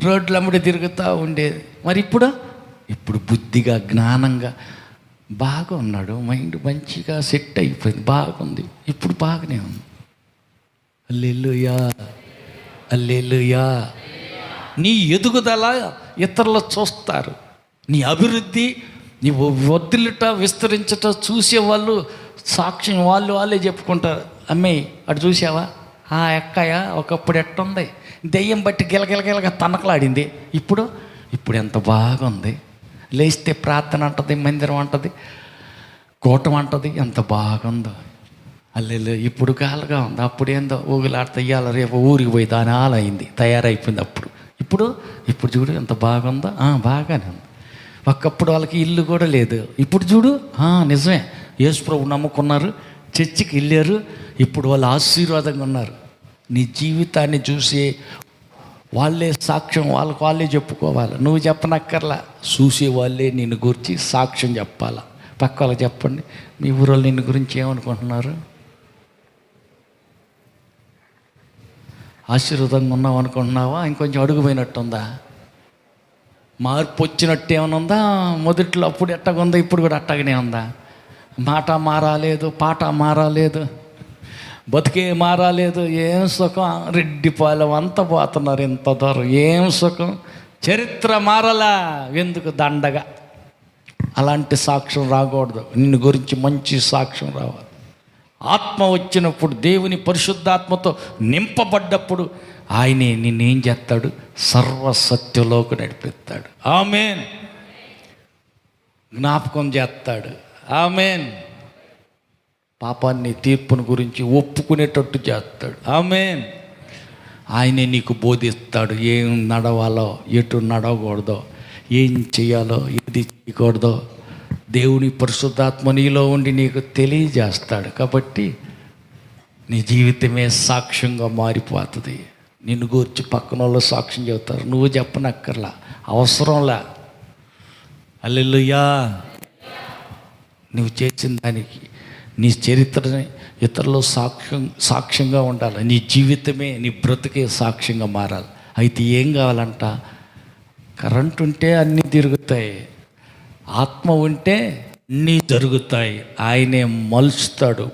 రోడ్లు అమ్మడి తిరుగుతూ ఉండేది, మరి ఇప్పుడు బుద్ధిగా జ్ఞానంగా బాగా ఉన్నాడు, మైండ్ మంచిగా సెట్ అయిపోయింది, బాగుంది, ఇప్పుడు బాగానే ఉంది. హల్లెలూయా. హల్లెలూయా. నీ ఎదుగుదల ఇతరులు చూస్తారు, నీ అభివృద్ధి, నీ వర్ధిల్లుట విస్తరించట చూసేవాళ్ళు సాక్ష్యం వాళ్ళే చెప్పుకుంటారు. అమ్మాయి అటు చూసావా, ఆ ఎక్కయ్య ఒకప్పుడు ఎట్టుంది, దెయ్యం బట్టి గిలగిలగిలగా తనకలాడింది, ఇప్పుడు ఎంత బాగుంది, లేస్తే ప్రార్థన అంటది, మందిరం అంటది, కూటం అంటది, ఎంత బాగుందో. అల్లెలు ఇప్పుడు కాలుగా ఉంది, అప్పుడు ఏందో ఊగులాడితే ఇయ్యాల రేపు ఊరికి పోయి దాని ఆలైంది, తయారైపోయింది. ఇప్పుడు చూడు ఎంత బాగుందో. బాగానే ఉంది. ఒకప్పుడు వాళ్ళకి ఇల్లు కూడా లేదు, ఇప్పుడు చూడు నిజమే, యేసు ప్రభు నమ్ముకున్నారు, చర్చికి వెళ్ళారు, ఇప్పుడు వాళ్ళు ఆశీర్వాదంగా ఉన్నారు. నీ జీవితాన్ని చూసి వాళ్ళే సాక్ష్యం, వాళ్ళే చెప్పుకోవాలి, నువ్వు చెప్పనక్కర్లా. చూసే వాళ్ళే నిన్ను గురించి సాక్ష్యం చెప్పాలా. పక్క వాళ్ళకి చెప్పండి, మీ ఊరు వాళ్ళు నిన్ను గురించి ఏమనుకుంటున్నారు, ఆశీర్వాదంగా ఉన్నావు అనుకుంటున్నావా, ఇంకొంచెం అడుగుపోయినట్టుందా, మార్పు వచ్చినట్టు ఏమైనా ఉందా, మొదట్లో అప్పుడు ఎట్టగుందా ఇప్పుడు కూడా అట్టగానే ఉందా, మాట మారాలేదు, పాట మారాలేదు, బతికే మారాలేదు, ఏం సుఖం, రెడ్డిపాలెం అంతా పోతున్నారు ఇంత దూరం, ఏం సుఖం, చరిత్ర మారలా, ఎందుకు దండగా. అలాంటి సాక్ష్యం రాకూడదు, నిన్ను గురించి మంచి సాక్ష్యం రావాలి. ఆత్మ వచ్చినప్పుడు, దేవుని పరిశుద్ధాత్మతో నింపబడ్డప్పుడు ఆయనే నిన్నేం చేస్తాడు, సర్వసత్యంలోకి నడిపిస్తాడు. ఆమేన్. జ్ఞాపకం చేస్తాడు. ఆమేన్. పాపాన్ని, తీర్పుని గురించి ఒప్పుకునేటట్టు చేస్తాడు. ఆమేన్. ఆయనే నీకు బోధిస్తాడు, ఏం నడవాలో, ఎటు నడవకూడదో, ఏం చేయాలో, ఏది చేయకూడదో. దేవుని పరిశుద్ధాత్మ నీలో ఉండి నీకు తెలియజేస్తాడు. కాబట్టి నీ జీవితమే సాక్ష్యంగా మారిపోతుంది. నిన్ను గూర్చి పక్కన వాళ్ళు సాక్ష్యం చెబుతారు, నువ్వు చెప్పనక్కర్లా, అవసరంలా. హల్లెలూయా. నువ్వు చేసిన దానికి నీ చరిత్రని ఇతరులు సాక్ష్యంగా ఉండాలి. నీ జీవితమే, నీ బ్రతుకే సాక్ష్యంగా మారాలి. అయితే ఏం కావాలంట, కరెంటు ఉంటే అన్నీ తిరుగుతాయి, ఆత్మ ఉంటే అన్నీ జరుగుతాయి. ఆయనే మలుస్తాడు,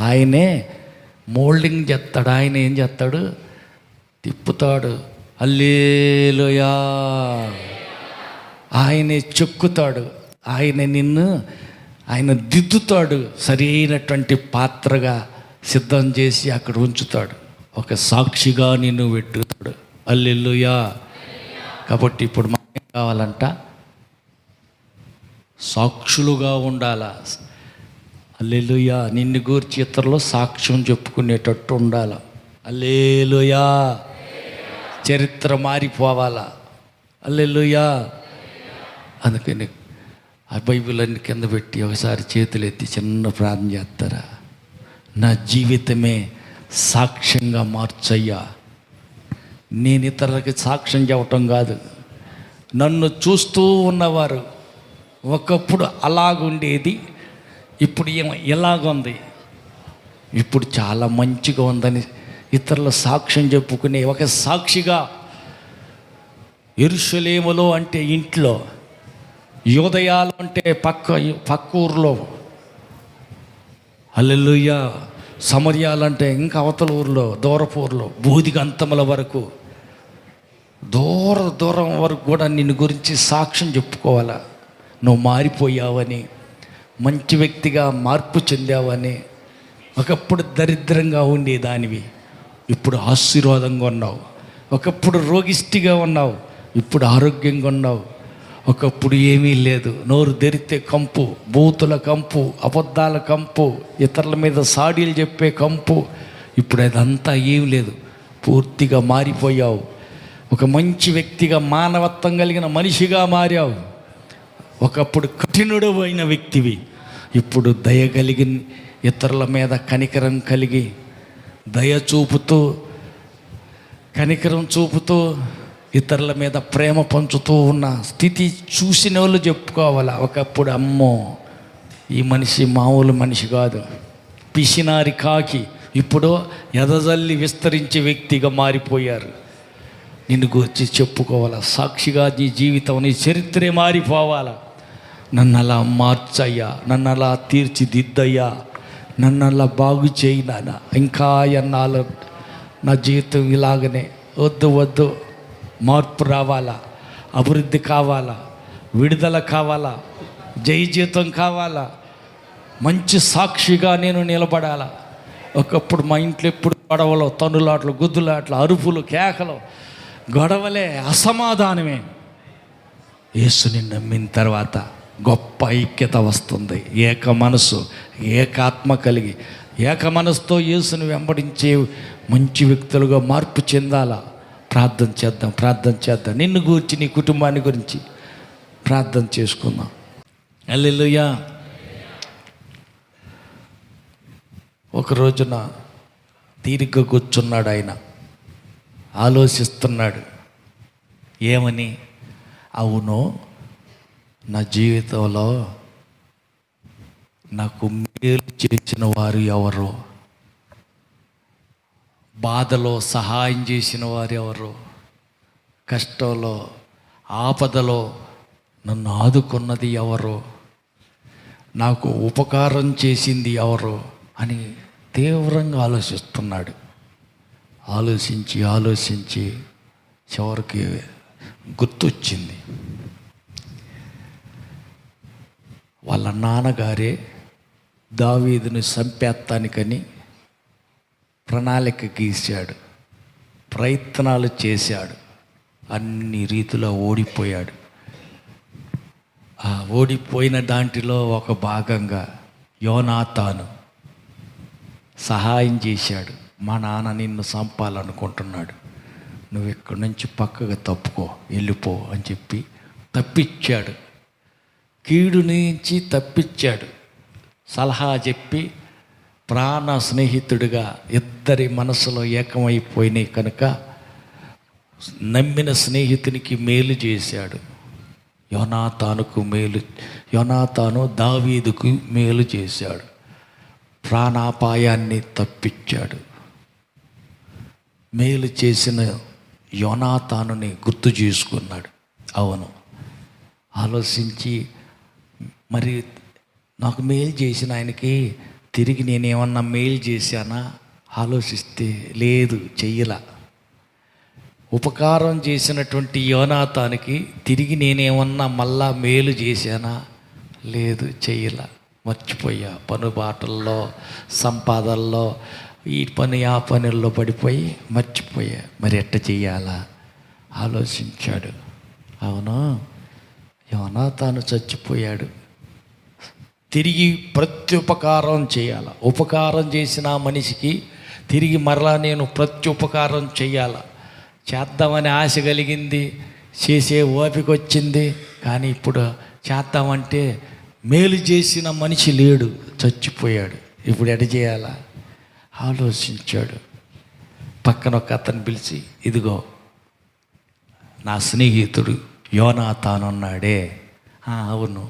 ఆయనే మోల్డింగ్ చేస్తాడు, ఆయన ఏం చేస్తాడు, తిప్పుతాడు. హల్లెలూయా. ఆయనే చెక్కుతాడు, ఆయన దిద్దుతాడు, సరైనటువంటి పాత్రగా సిద్ధం చేసి అక్కడ ఉంచుతాడు. ఒక సాక్షిగా నిన్ను పెట్టుతాడు. హల్లెలూయా. కాబట్టి ఇప్పుడు మనకేం కావాలంట, సాక్షులుగా ఉండాలా. హల్లెలూయా. నిన్ను గూర్చి ఇతరులు సాక్ష్యం చెప్పుకునేటట్టు ఉండాలా. హల్లెలూయా. చరిత్ర మారిపోవాలా. హల్లెలూయా. అందుకని ఆ బైబిల్ అన్ని కింద పెట్టి ఒకసారి చేతులు ఎత్తి చిన్న ప్రార్థన చేస్తారా. నా జీవితమే సాక్ష్యంగా మార్చయ్యా. నేను ఇతరులకి సాక్ష్యం చెప్పటం కాదు, నన్ను చూస్తూ ఉన్నవారు ఒకప్పుడు అలాగుండేది, ఇప్పుడు ఎలాగుంది, ఇప్పుడు చాలా మంచిగా ఉందని ఇతరుల సాక్ష్యం చెప్పుకునే ఒక సాక్షిగా యెరూషలేములో అంటే ఇంట్లో, యూదయాలు అంటే పక్క ఊర్లో, హల్లెలూయా, సమర్యాలంటే ఇంకా అవతల ఊర్లో, దూరపు ఊర్లో, బూదిగంతముల వరకు, దూరం వరకు కూడా నిన్ను గురించి సాక్ష్యం చెప్పుకోవాలా. నువ్వు మారిపోయావని, మంచి వ్యక్తిగా మార్పు చెందావని. ఒకప్పుడు దరిద్రంగా ఉండేదానివి, ఇప్పుడు ఆశీర్వాదంగా ఉన్నావు. ఒకప్పుడు రోగిష్టిగా ఉన్నావు, ఇప్పుడు ఆరోగ్యంగా ఉన్నావు. ఒకప్పుడు ఏమీ లేదు, నోరు తెరితే కంపు, బూతుల కంపు, అబద్ధాల కంపు, ఇతరుల మీద సాడీలు చెప్పే కంపు. ఇప్పుడు అదంతా ఏం లేదు, పూర్తిగా మారిపోయావు. ఒక మంచి వ్యక్తిగా, మానవత్వం కలిగిన మనిషిగా మారావు. ఒకప్పుడు కఠినుడు అయిన వ్యక్తివి, ఇప్పుడు దయ కలిగి, ఇతరుల మీద కనికరం కలిగి, దయ చూపుతూ, కనికరం చూపుతూ, ఇతరుల మీద ప్రేమ పంచుతూ ఉన్న స్థితి చూసిన వాళ్ళు చెప్పుకోవాలా. ఒకప్పుడు అమ్మో ఈ మనిషి మామూలు మనిషి కాదు, పిసినారి కాకి, ఇప్పుడు ఎదజల్లి విస్తరించే వ్యక్తిగా మారిపోయారు. నిన్ను గురించి చెప్పుకోవాలా. సాక్షిగా నీ జీవితం, నీ చరిత్రే మారిపోవాలా. నన్ను అలా మార్చయ్యా, నన్ను అలా తీర్చిదిద్దయ్యా, నన్ను అలా బాగు చేయి నాన్న. ఇంకా ఎన్నాళ్ళు నా జీవితం ఇలాగనే, వద్దు, మార్పు రావాలా, అభివృద్ధి కావాలా, విడుదల కావాలా, జయజీతం కావాలా, మంచి సాక్షిగా నేను నిలబడాలా. ఒకప్పుడు మా ఇంట్లో ఎప్పుడు గొడవలు, తన్నులాట్లు, గుద్దులాట్లు, అరుపులు, కేకలు, గొడవలే, అసమాధానమే. యేసుని నమ్మిన తర్వాత గొప్ప ఐక్యత వస్తుంది. ఏక మనసు, ఏకాత్మ కలిగి, ఏక మనసుతో యేసుని వెంబడించే మంచి వ్యక్తులుగా మార్పు చెందాలా. ప్రార్థన చేద్దాం. నిన్ను గురించి, నీ కుటుంబాన్ని గురించి ప్రార్థన చేసుకుందాం. హల్లెలూయా. ఒక రోజున తీరిగ్గా కూర్చున్నాడు ఆయన, ఆలోచిస్తున్నాడు. ఏమని? అవును, నా జీవితంలో నాకు మేలు చేసిన వారు ఎవరు, బాధలో సహాయం చేసిన వారు ఎవరు, కష్టంలో ఆపదలో నన్ను ఆదుకున్నది ఎవరు, నాకు ఉపకారం చేసింది ఎవరు అని తీవ్రంగా ఆలోచిస్తున్నాడు. ఆలోచించి చివరికి గుర్తొచ్చింది, వాళ్ళ నాన్నగారే దావీదుని చంపేస్తానికని ప్రణాళిక గీశాడు, ప్రయత్నాలు చేశాడు, అన్ని రీతిలో ఓడిపోయాడు. ఆ ఓడిపోయిన దాంట్లో ఒక భాగంగా యోనాతాను సహాయం చేశాడు. మా నాన్న నిన్ను చంపాలనుకుంటున్నాడు, నువ్వు ఇక్కడి నుంచి పక్కగా తప్పుకో, వెళ్ళిపో అని చెప్పి తప్పించాడు. కీడు నుంచి తప్పించాడు. సలహా చెప్పి ప్రాణ స్నేహితుడిగా ఇద్దరి మనసులో ఏకమైపోయినాయి కనుక నమ్మిన స్నేహితునికి మేలు చేశాడు. యోనాతాను దావీదుకు మేలు చేశాడు, ప్రాణాపాయాన్ని తప్పించాడు. మేలు చేసిన యోనాతానుని గుర్తు చేసుకున్నాడు. అవును, ఆలోచించి మరి నాకు మేలు చేసిన ఆయనకి తిరిగి నేనేమన్నా మేలు చేశానా ఆలోచిస్తే లేదు, చెయ్యలా. ఉపకారం చేసినటువంటి యోనాతానికి తిరిగి నేనేమన్నా మళ్ళా మేలు చేశానా లేదు, చెయ్యలా. మర్చిపోయా, పనుబాటల్లో, సంపాదనలో, ఈ పని ఆ పనుల్లో పడిపోయి మర్చిపోయా. మరి ఎట్ట చెయ్యాలా ఆలోచించాడు. అవును, యోనాతాను చచ్చిపోయాడు. తిరిగి ప్రత్యుపకారం చేయాల. ఉపకారం చేసిన మనిషికి తిరిగి మరలా నేను ప్రత్యుపకారం చేయాల. చేద్దామని ఆశ కలిగింది, చేసే ఓపిక వచ్చింది. కానీ ఇప్పుడు చేద్దామంటే మేలు చేసిన మనిషి లేడు, చచ్చిపోయాడు. ఇప్పుడు ఎడ చేయాలా ఆలోచించాడు. పక్కన ఒక అతను పిలిచి, ఇదిగో నా స్నేహితుడు యోనాతాను ఉన్నాడే. అవును,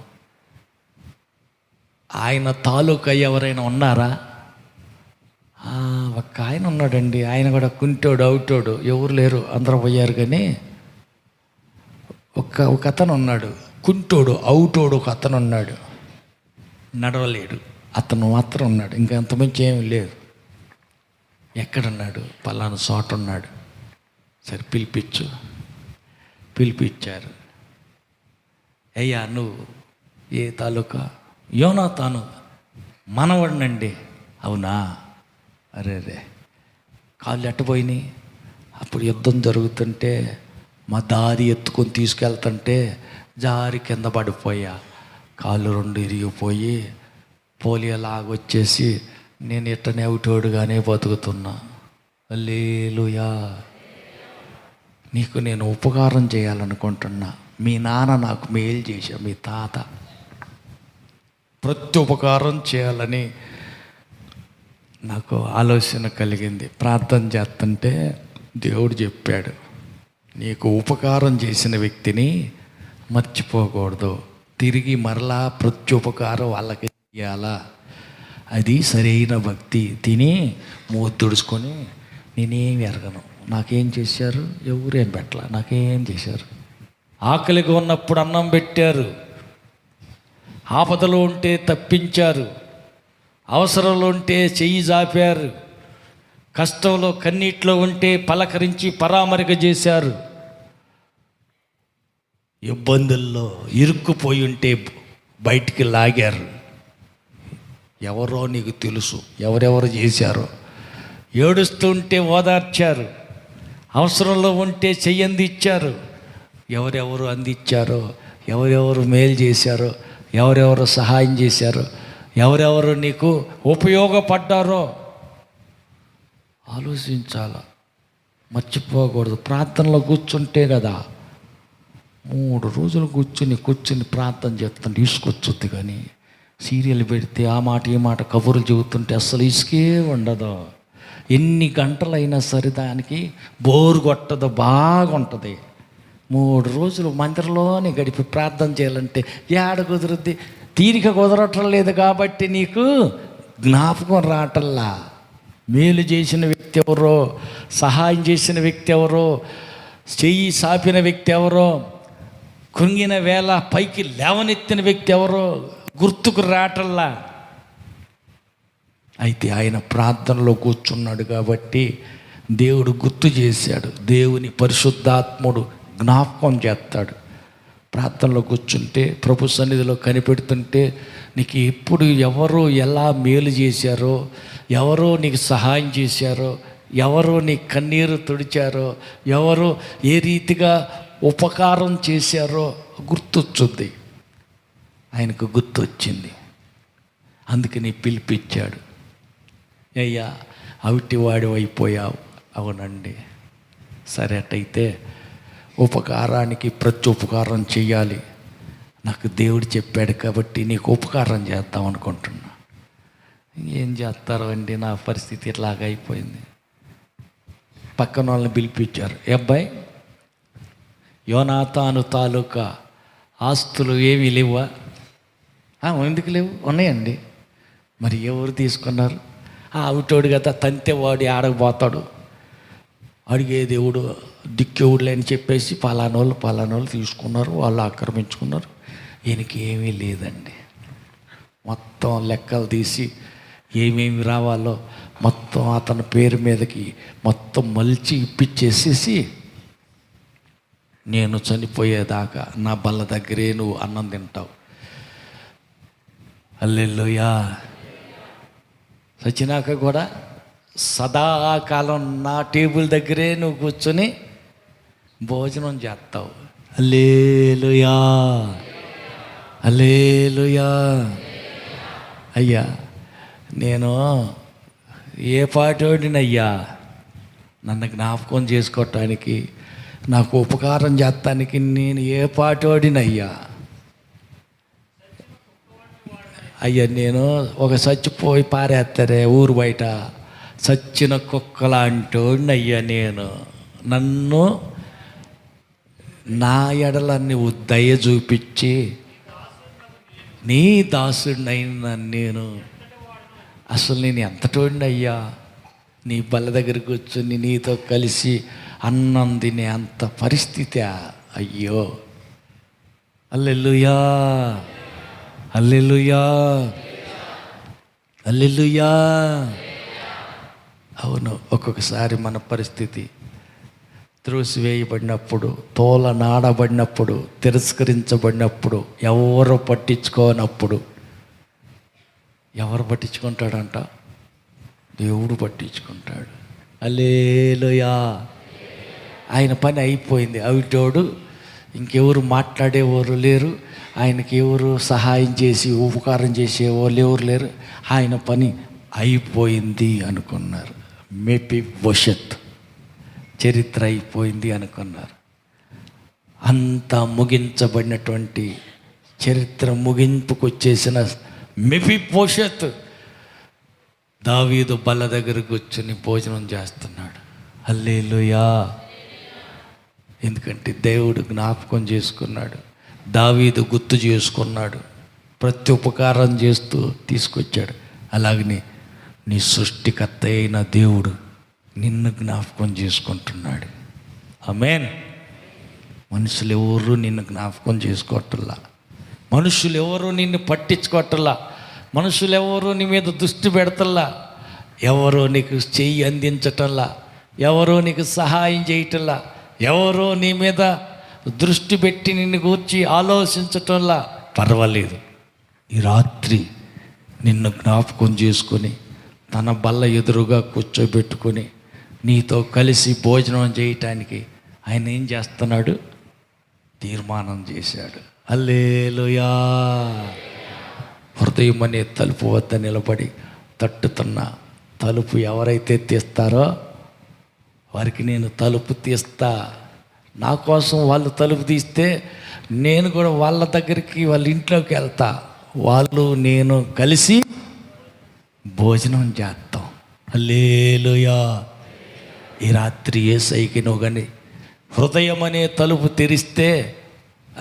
ఆయన తాలూకా ఎవరైనా ఉన్నారా? ఒక్క ఆయన ఉన్నాడండి, ఆయన కూడా కుంటోడు, అవుటోడు, ఎవరు లేరు, అందరూ పోయారు. కానీ ఒక అతను ఉన్నాడు, కుంటోడు, అవుటోడు ఒక అతను ఉన్నాడు, నడవలేడు, అతను మాత్రం ఉన్నాడు. ఇంకా అంతమంచి ఏమీ లేదు. ఎక్కడున్నాడు? పలానా చోట ఉన్నాడు. సరే పిలిపించారు. అయ్యా, నువ్వు ఏ తాలూకా? యోనాతాను మనవడినండి. అవునా? అరే, కాళ్ళు ఎట్టపోయినాయి. అప్పుడు యుద్ధం జరుగుతుంటే మా దారి ఎత్తుకొని తీసుకెళ్తుంటే జారి కింద పడిపోయా. కాళ్ళు 2 ఇరిగిపోయి పోలియోలాగొచ్చేసి నేను ఇట్టనే అవుటోడుగానే బతుకుతున్నా. హల్లెలూయా. నీకు నేను ఉపకారం చేయాలనుకుంటున్నా. మీ నాన్న నాకు మేలు చేశా, మీ తాత. ప్రత్యుపకారం చేయాలని నాకు ఆలోచన కలిగింది. ప్రార్థన చేస్తుంటే దేవుడు చెప్పాడు, నీకు ఉపకారం చేసిన వ్యక్తిని మర్చిపోకూడదు, తిరిగి మరలా ప్రత్యుపకారం వాళ్ళకి చేయాలా. అది సరైన భక్తి. తిని మూతుడుచుకొని నేనేం ఎరగను, నాకేం చేశారు, ఎవరేం పెట్టలా, నాకేం చేశారు. ఆకలిగా ఉన్నప్పుడు అన్నం పెట్టారు, ఆపదలో ఉంటే తప్పించారు, అవసరంలో ఉంటే చెయ్యి జాపారు, కష్టంలో కన్నీటిలో ఉంటే పలకరించి పరామరిక చేశారు, ఇబ్బందుల్లో ఇరుక్కుపోయి ఉంటే బయటికి లాగారు. ఎవరో నీకు తెలుసు, ఎవరెవరు చేశారో. ఏడుస్తుంటే ఓదార్చారు, అవసరంలో ఉంటే చెయ్యి అందించారు. ఎవరెవరు అందించారో, ఎవరెవరు మేలు చేశారో, ఎవరెవరు సహాయం చేశారో, ఎవరెవరు నీకు ఉపయోగపడ్డారో ఆలోచించాల. మర్చిపోకూడదు. ప్రార్థనలో కూర్చుంటే కదా 3 రోజులు కూర్చుని ప్రార్థన చేస్తుంటే ఇసుకొచ్చుద్ది. కానీ సీరియల్ పెడితే ఆ మాట ఈ మాట కబుర్లు చెబుతుంటే అస్సలు ఇసుకే ఉండదు. ఎన్ని గంటలైనా సరే దానికి బోరు కొట్టదు, బాగుంటుంది. 3 రోజులు మందిరంలోనే గడిపి ప్రార్థన చేయాలంటే ఏడ కుదురుద్ది? తీరిక కుదరటం లేదు కాబట్టి నీకు జ్ఞాపకం రావటల్లా. మేలు చేసిన వ్యక్తి ఎవరో, సహాయం చేసిన వ్యక్తి ఎవరో, చెయ్యి సాపిన వ్యక్తి ఎవరో, కృంగిన వేళ పైకి లేవనెత్తిన వ్యక్తి ఎవరో గుర్తుకు రావటల్లా. అయితే ఆయన ప్రార్థనలో కూర్చున్నాడు కాబట్టి దేవుడు గుర్తు చేశాడు. దేవుని పరిశుద్ధాత్ముడు జ్ఞాపకం చేస్తాడు. ప్రార్థనలో కూర్చుంటే, ప్రభు సన్నిధిలో కనిపెడుతుంటే నీకు ఎప్పుడు ఎవరో ఎలా మేలు చేశారో, ఎవరో నీకు సహాయం చేశారో, ఎవరో నీ కన్నీరు తుడిచారో, ఎవరో ఏ రీతిగా ఉపకారం చేశారో గుర్తొచ్చుద్ది. ఆయనకు గుర్తొచ్చింది. అందుకని పిలిపించాడు. అయ్యా, అవిటివాడి అయిపోయావు. అవునండి. సరే, అట్టయితే ఉపకారానికి ప్రత్యుపకారం చేయాలి. నాకు దేవుడు చెప్పాడు కాబట్టి నీకు ఉపకారం చేద్దాం అనుకుంటున్నా. ఏం చేస్తారో అండి, నా పరిస్థితి ఇట్లాగ అయిపోయింది. పక్కన వాళ్ళని పిలిపించారు. అబ్బాయి, యోనాతాను తాలూకా ఆస్తులు ఏమీ లేవా? ఎందుకు లేవు? ఉన్నాయండి. మరి ఎవరు తీసుకున్నారు? అవుటోడు కదా, తంతేవాడు ఆడకపోతాడు, అడిగే దేవుడు దిక్కేవుడులే అని చెప్పేసి పలానోళ్ళు తీసుకున్నారు, వాళ్ళు ఆక్రమించుకున్నారు. ఈయనకి ఏమీ లేదండి. మొత్తం లెక్కలు తీసి ఏమేమి రావాలో మొత్తం అతని పేరు మీదకి మొత్తం మలిచి ఇప్పించేసేసి, నేను చనిపోయేదాకా నా బల్ల దగ్గరే నువ్వు అన్నం తింటావు. హల్లెలూయా. చచ్చినాక కూడా సదాకాలం నా టేబుల్ దగ్గరే నువ్వు కూర్చొని భోజనం చేస్తావు. హల్లెలూయా, హల్లెలూయా. అయ్యా, నేను ఏ పాటోడినయ్యా నన్ను జ్ఞాపకం చేసుకోవటానికి, నాకు ఉపకారం చేస్తానికి నేను ఏ పాటోడినయ్యా? అయ్యా, నేను ఒక చచ్చిపోయి పారేస్తారే ఊరు బయట చచ్చిన కుక్కలాంటోడిని అయ్యా నేను. నన్ను నా ఎడల నువ్వు దయ చూపించి నీ దాసుడినైనా నేను, అసలు నేను ఎంతటోడిని అయ్యా? నీ బల్ల దగ్గరికి కూర్చొని నీతో కలిసి అన్నం తినే అంత పరిస్థితి. అయ్యో, హల్లెలూయా, హల్లెలూయా, హల్లెలూయా. అవును, ఒక్కొక్కసారి మన పరిస్థితి త్రోసివేయబడినప్పుడు, తోల నాడబడినప్పుడు, తిరస్కరించబడినప్పుడు, ఎవరు పట్టించుకోనప్పుడు, ఎవరు పట్టించుకుంటాడంట? దేవుడు పట్టించుకుంటాడు. హల్లెలూయా. ఆయన పని అయిపోయింది. అవిటోడు ఇంకెవరు మాట్లాడేవారు లేరు, ఆయనకి ఎవరు సహాయం చేసి ఉపకారం చేసేవాళ్ళు ఎవరు లేరు. ఆయన పని అయిపోయింది అనుకున్నారు. మెఫీబోషెత్ చరిత్ర అయిపోయింది అనుకున్నారు. అంతా ముగించబడినటువంటి చరిత్ర ముగింపుకు వచ్చేసిన మెఫీబోషెత్ దావీదు బల్ల దగ్గర కూర్చొని భోజనం చేస్తున్నాడు. హల్లెలూయా. ఎందుకంటే దేవుడు జ్ఞాపకం చేసుకున్నాడు, దావీదు గుర్తు చేసుకున్నాడు, ప్రతి ఉపకారం చేస్తూ తీసుకొచ్చాడు. అలాగని నీ సృష్టికర్త అయిన దేవుడు నిన్ను జ్ఞాపకం చేసుకుంటున్నాడు. ఆమేన్. మనుషులు ఎవరు నిన్ను జ్ఞాపకం చేసుకోవట్లా, మనుషులు ఎవరు నిన్ను పట్టించుకోవట్లా, మనుషులు ఎవరు నీ మీద దృష్టి పెడతల్లా, ఎవరో నీకు చెయ్యి అందించటంలా, ఎవరో నీకు సహాయం చేయటంలా, ఎవరో నీ మీద దృష్టి పెట్టి నిన్ను గూర్చి ఆలోచించటంలా. పర్వాలేదు, ఈ రాత్రి నిన్ను జ్ఞాపకం చేసుకొని తన బల్ల ఎదురుగా కూర్చోబెట్టుకొని నీతో కలిసి భోజనం చేయటానికి ఆయన ఏం చేస్తున్నాడు? తీర్మానం చేశాడు. హల్లెలూయా. హృదయం అనే తలుపు వద్ద నిలబడి తట్టుతున్న తలుపు ఎవరైతే తీస్తారో వారికి నేను తలుపు తీస్తా. నా కోసం వాళ్ళు తలుపు తీస్తే నేను కూడా వాళ్ళ దగ్గరికి, వాళ్ళ ఇంట్లోకి వెళ్తా, వాళ్ళు నేను కలిసి భోజనం చేస్తాం. హల్లెలూయా. ఈ రాత్రి యేసయ్యకి నువ్వు కానీ హృదయం అనే తలుపు తెరిస్తే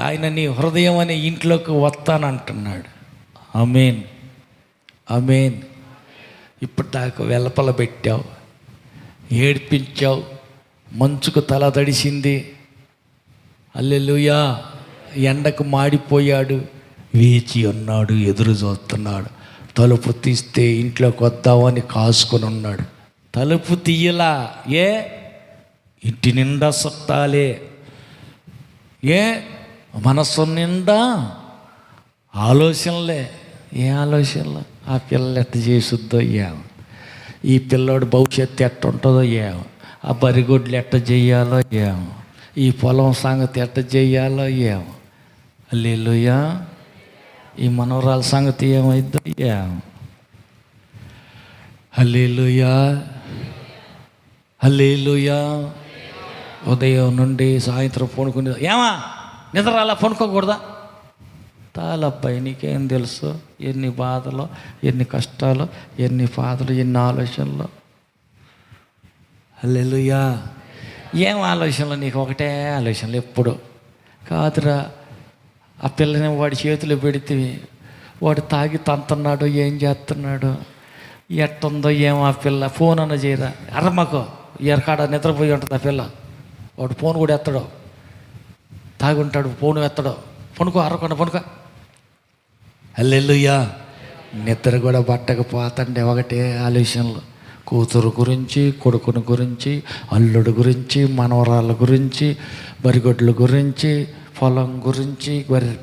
ఆయన నీ హృదయం అనే ఇంట్లోకి వస్తానంటున్నాడు. ఆమేన్, ఆమేన్. ఇప్పటిదాకా వెలపల పెట్టావు, ఏడ్పించావు, మంచుకు తల తడిసింది. హల్లెలూయా. ఎండకు మాడిపోయాడు, వేచి ఉన్నాడు, ఎదురు చూస్తున్నాడు. తలుపు తీస్తే ఇంట్లోకి వద్దామని కాసుకొని ఉన్నాడు. తలుపు తీయలా. ఏ? ఇంటి నిండా చుట్టాలే. ఏ? మనసు నిండా ఆలోచనలే. ఏ ఆలోచనలు? ఆ పిల్లలు ఎట్ట చేసుద్దో ఏమో, ఈ పిల్లోడు భవిష్యత్తు ఎట్ట ఉంటుందో ఏమో, ఆ బరిగొడ్లు ఎట్ట చెయ్యాలో ఏమో, ఈ పొలం సంగతి ఎట్ట చెయ్యాలో ఏమో. హల్లెలూయా. ఈ మనవరాల సంగతి ఏమైద్దో ఏమో. హల్లెలూయా, హల్లెలూయా. ఉదయం నుండి సాయంత్రం పడుకుని ఏమా నిద్ర అలా పడుకోకూడదా? తాలబ్బాయి, నీకేం తెలుసు? ఎన్ని బాధలు, ఎన్ని కష్టాలు, ఎన్ని బాధలు, ఎన్ని ఆలోచనలు. హల్లెలూయా. ఏం ఆలోచనలు? నీకు ఒకటే ఆలోచనలు ఎప్పుడు. కాదురా, ఆ పిల్లని వాడి చేతిలో పెడితే వాడు తాగి తంతున్నాడు, ఏం చేస్తున్నాడు, ఎట్టుందో ఏమో. ఆ పిల్ల ఫోన్ అన్న చేయరా, అరమ్మకు ఎరకాడ నిద్రపోయి ఉంటుంది ఆ పిల్ల. వాడు ఫోన్ కూడా ఎత్తడు, తాగి ఉంటాడు, ఫోన్ ఎత్తడు. పనుకో, అరకుండా పనుకో. హల్లెలూయా. నిద్ర కూడా పట్టకపోతండి ఒకటే ఆలోచనలు. కూతురు గురించి, కొడుకుని గురించి, అల్లుడు గురించి, మనవరాళ్ళ గురించి, బరిగొడ్ల గురించి, పొలం గురించి,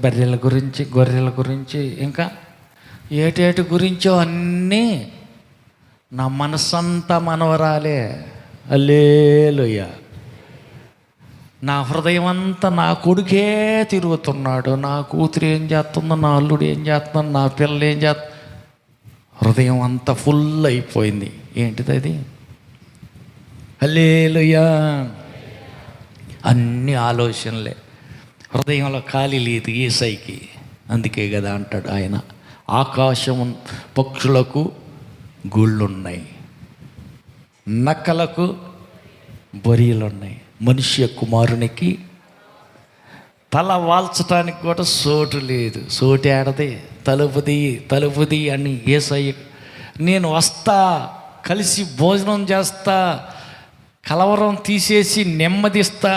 బర్రెల గురించి, గొర్రెల గురించి, ఇంకా ఏటేటి గురించో అన్నీ. నా మనసంతా మనవరాలే. హల్లెలూయా. నా హృదయం అంతా నా కొడుకే తిరుగుతున్నాడు. నా కూతురు ఏం చేస్తుందో, నా అల్లుడు ఏం చేస్తున్నాడు, నా పిల్లలు ఏం చేస్తా, హృదయం అంతా ఫుల్ అయిపోయింది. ఏంటిది అది? హల్లెలూయా. అన్ని ఆలోచనలే, హృదయంలో ఖాళీ లేదు యేసయ్యకి. అందుకే కదా అంటాడు ఆయన, ఆకాశం పక్షులకు గూళ్ళున్నాయి, నక్కలకు బొరియలున్నాయి, మనుష్య కుమారునికి తల వాల్చడానికి కూడా చోటు లేదు. చోటు ఏడది? తలుపుది అని యేసయ్య, నేను వస్తా, కలిసి భోజనం చేస్తా, కలవరం తీసేసి నెమ్మదిస్తా,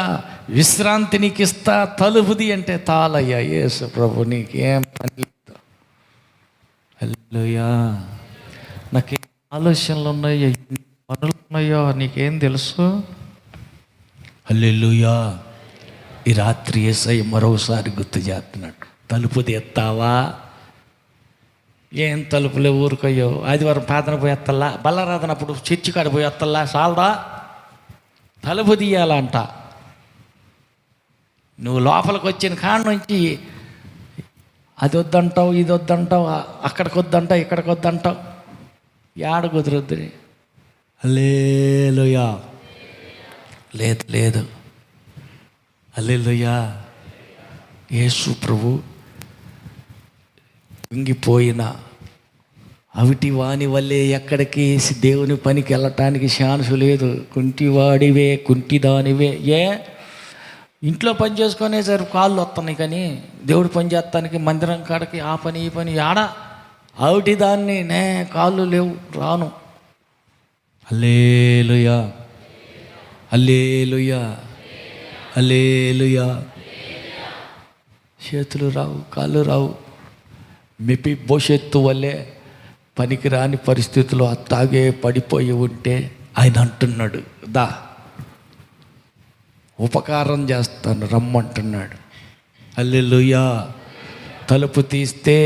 విశ్రాంతి నీకు ఇస్తా, తలుపుది అంటే తాళయ్యా. యేసు ప్రభు నీకేం పని లేదు. హల్లెలూయా. నాకేం ఆలోచనలు ఉన్నాయో, ఎన్ని పనులు ఉన్నాయో నీకేం తెలుసు? హల్లెలూయా. ఈ రాత్రి యేసయ్య మరోసారి గుర్తు చేస్తున్నాడు. తలుపు తీస్తావా? ఏం తలుపులే ఊరుకయ్యో. ఆదివారం ప్రార్థన పోయి ఎత్తల్లా, బల్లరాధనప్పుడు చర్చి కాడ పోయి ఎత్తల్లా, చాలదా? తలుపు తీయాలంట. నువ్వు లోపలికి వచ్చిన కాడ నుంచి అది వద్దంటావు, ఇది వద్దంటావు, అక్కడికి వద్దంటావు, ఇక్కడికి వద్దంటావు, ఏడ కుదరొద్దు. హల్లెలూయా. లేదు. హల్లెలూయా. యేసు ప్రభు కుంగిపోయిన అవిటి వాని వల్లే ఎక్కడికి దేవుని పనికి వెళ్ళటానికి ఛాన్స్ లేదు. కుంటివాడివే, కుంటిదానివే. ఇంట్లో పని చేసుకునే సరే కాళ్ళు వస్తున్నాయి, కానీ దేవుడు పని చేస్తానికి మందిరం కాడికి ఆ పని ఈ పని ఆడ అవిటి దాన్ని కాళ్ళు లేవు, రాను. హల్లెలూయా. హల్లెలూయా. హల్లెలూయా. చేతులు రావు, కాళ్ళు రావు. మెఫీబోషెతు వల్లే పనికిరాని పరిస్థితుల్లో అత్తాగే పడిపోయి ఉంటే ఆయన అంటున్నాడు, దా ఉపకారం చేస్తాను రమ్మంటున్నాడు. హల్లెలూయా. తలుపు తీస్తే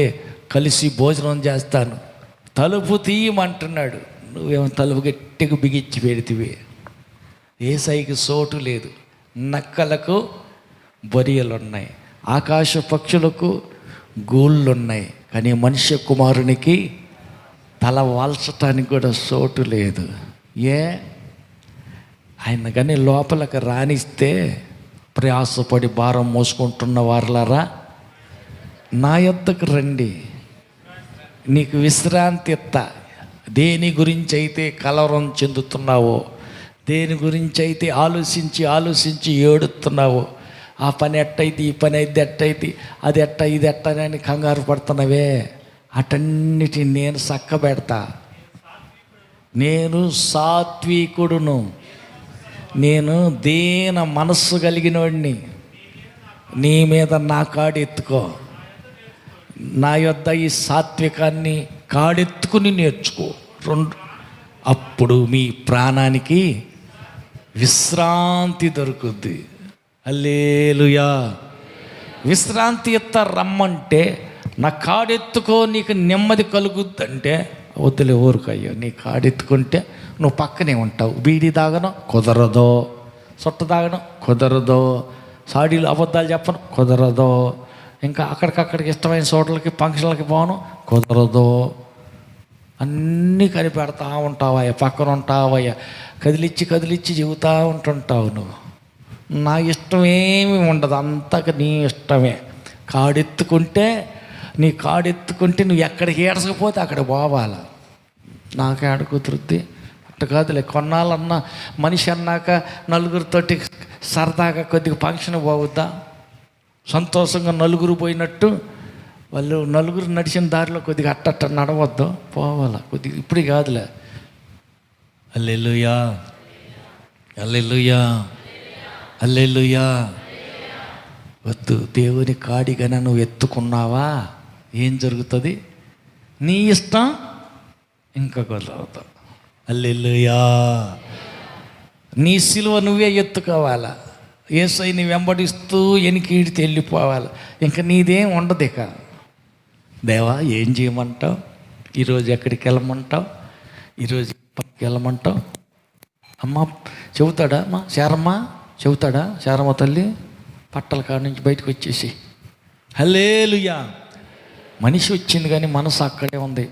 కలిసి భోజనం చేస్తాను, తలుపు తీయమంటున్నాడు. నువ్వేమో తలుపు గట్టిగా బిగించి పెడితివి. యేసయ్యకి చోటు లేదు. నక్కలకు బొరియలు ఉన్నాయి, ఆకాశ పక్షులకు గూళ్ళున్నాయి, కానీ మనుష్య కుమారునికి తల వాల్చటానికి కూడా చోటు లేదు. ఆయన కానీ లోపలికి రానిస్తే, ప్రయాసపడి భారం మోసుకుంటున్న వారలారా నా యొద్దకు రండి, నీకు విశ్రాంతి ఇస్తా. దేని గురించి అయితే కలవరం చెందుతున్నావో, దేని గురించి అయితే ఆలోచించి ఏడుతున్నావో, ఆ పని ఎట్టయితే, ఈ పని అయితే ఎట్టయితే, అది ఎట్ట ఇది ఎట్ట అని కంగారు పడుతున్నావే, అటన్నిటిని నేను చక్కబెడతా. నేను సాత్వికుడును, నేను దీన మనస్సు కలిగినోడిని. నీ మీద నా కాడు ఎత్తుకో, నా యొద్ద ఈ సాత్వికాన్ని కాడెత్తుకుని నేర్చుకో. అప్పుడు మీ ప్రాణానికి విశ్రాంతి దొరుకుద్ది. హల్లెలూయా. విశ్రాంతి ఎత్త రమ్మంటే, నా కాడెత్తుకో నీకు నెమ్మది కలుగుద్దంటే, వద్దులే ఊరుకయ్యో. నీ కాడెత్తుకుంటే నువ్వు పక్కనే ఉంటావు. బీడీ తాగడం కుదరదో, సొట్ట తాగడం కుదరదో, సాడీలు అబద్ధాలు చెప్పను కుదరదో, ఇంకా అక్కడికక్కడికి ఇష్టమైన చోట్లకి ఫంక్షన్లకి పోను కుదరదో. అన్నీ కనిపెడతా ఉంటావయ్యా, పక్కన ఉంటావయ్యా, కదిలిచ్చి చెబుతూ ఉంటుంటావు. నువ్వు నా ఇష్టం ఏమి ఉండదు, అంతకు నీ ఇష్టమే. నీ కాడెత్తుకుంటే నువ్వు ఎక్కడికి ఏడసకపోతే అక్కడ పోవాలి. నాకేడ కుదురుద్ది? అట్ట కాదులే. కొన్నాళ్ళన్నా మనిషి అన్నాక నలుగురితోటి సరదాగా కొద్దిగా ఫంక్షన్ పోవద్దా? సంతోషంగా నలుగురు పోయినట్టు వాళ్ళు నలుగురు నడిచిన దారిలో కొద్దిగా అట్ట నడవద్దు, పోవాలా కొద్దిగా. ఇప్పుడు కాదులే. హల్లెలూయా. హల్లెలూయా. హల్లెలూయా. వద్దు. దేవుని కాడిగానే నువ్వు ఎత్తుకున్నావా, ఏం జరుగుతుంది? నీ ఇష్టం ఇంకా కుదరదు. హల్లెలూయా. నీ సిలువ నువ్వే ఎత్తుకోవాలా, యేసయ్యని వెంబడిస్తూ ఎనికీడితే వెళ్ళిపోవాలి. ఇంకా నీదేం ఉండదు. ఇక దేవా ఏం చేయమంటావు, ఈరోజు ఎక్కడికి వెళ్ళమంటావు, ఈరోజు పక్కకి వెళ్ళమంటావు. అమ్మ చెబుతాడా, అమ్మ శారమ్మ చెబుతాడా, శారమ్మ తల్లి పట్టల కాడ నుంచి బయటకు వచ్చేసి. హల్లెలూయా. మనిషి వచ్చింది కానీ మనసు అక్కడే ఉంది.